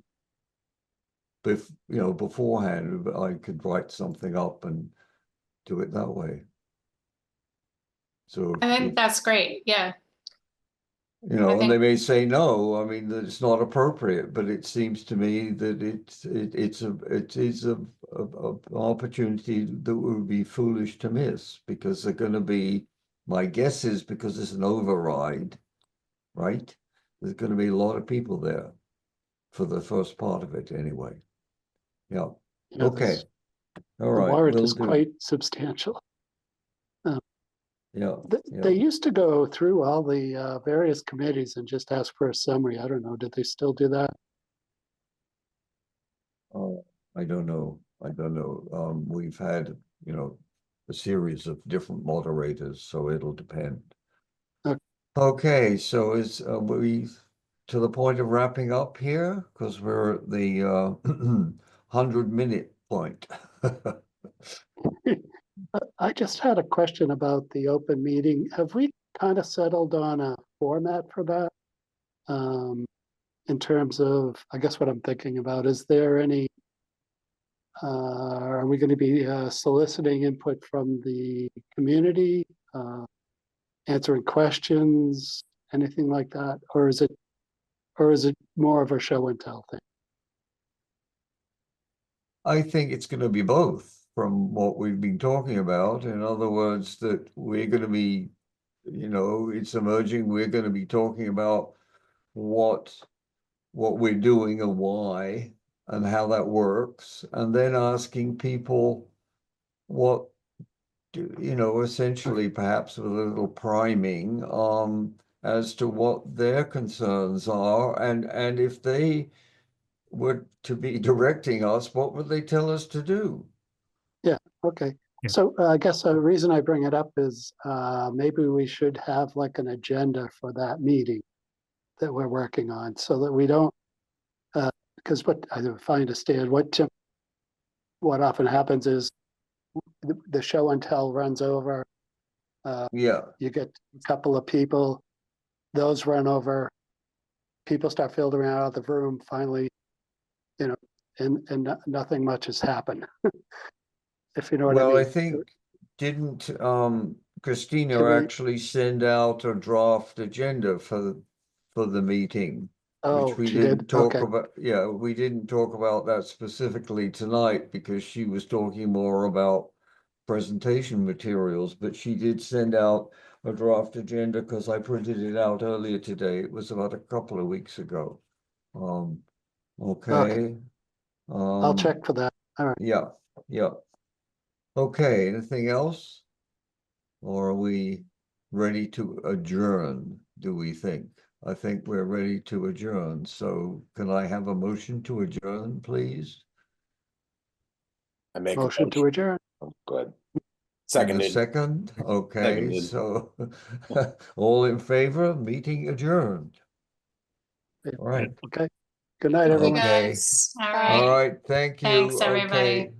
beforehand. I could write something up and do it that way. So, I think that's great. Yeah. I and they think- may say no. I mean, that it's not appropriate, but it seems to me that it is a opportunity that would be foolish to miss, because they're going to be. My guess is, because it's an override, right? There's going to be a lot of people there for the first part of it anyway. Yeah. you know, Okay. this- All the right. warrant Will is do. quite substantial. Yeah. They used to go through all the various committees and just ask for a summary. I don't know, did they still do that? Oh, I don't know. We've had, a series of different moderators, so it'll depend. Okay. Okay, so is we to the point of wrapping up here? Because we're at the 100-minute point. I just had a question about the open meeting. Have we kind of settled on a format for that? In terms of, I guess what I'm thinking about, is there any, are we going to be soliciting input from the community, answering questions, anything like that? Or is it more of a show and tell thing? I think it's going to be both, from what we've been talking about. In other words, that we're going to be, it's emerging. We're going to be talking about what we're doing and why and how that works, and then asking people what essentially, perhaps with a little priming, as to what their concerns are, and if they were to be directing us, what would they tell us to do? Okay, Yeah. so I guess the reason I bring it up is maybe we should have like an agenda for that meeting that we're working on, so that we don't, because what I understand, what often happens is the show and tell runs over. Yeah, You get a couple of people, those run over, people start filtering out of the room, finally, and nothing much has happened. If you know what I well, mean. I think, didn't Christina Can we- actually send out a draft agenda for the meeting? Oh, which we she didn't did? talk Okay. about. Yeah, we didn't talk about that specifically tonight because she was talking more about presentation materials, but she did send out a draft agenda because I printed it out earlier today. It was about a couple of weeks ago. Okay. I'll check for that. All right. Yeah, yeah. Okay, anything else? Or are we ready to adjourn, do we think? I think we're ready to adjourn. So can I have a motion to adjourn, please? I make a Motion to adjourn. Oh, good. And a Seconded. second, okay, Seconded. so all in favor, meeting adjourned. All right, Okay. Good night, You everyone. Okay. guys. All Bye. right. all right, thank you. Thanks, everybody. Okay.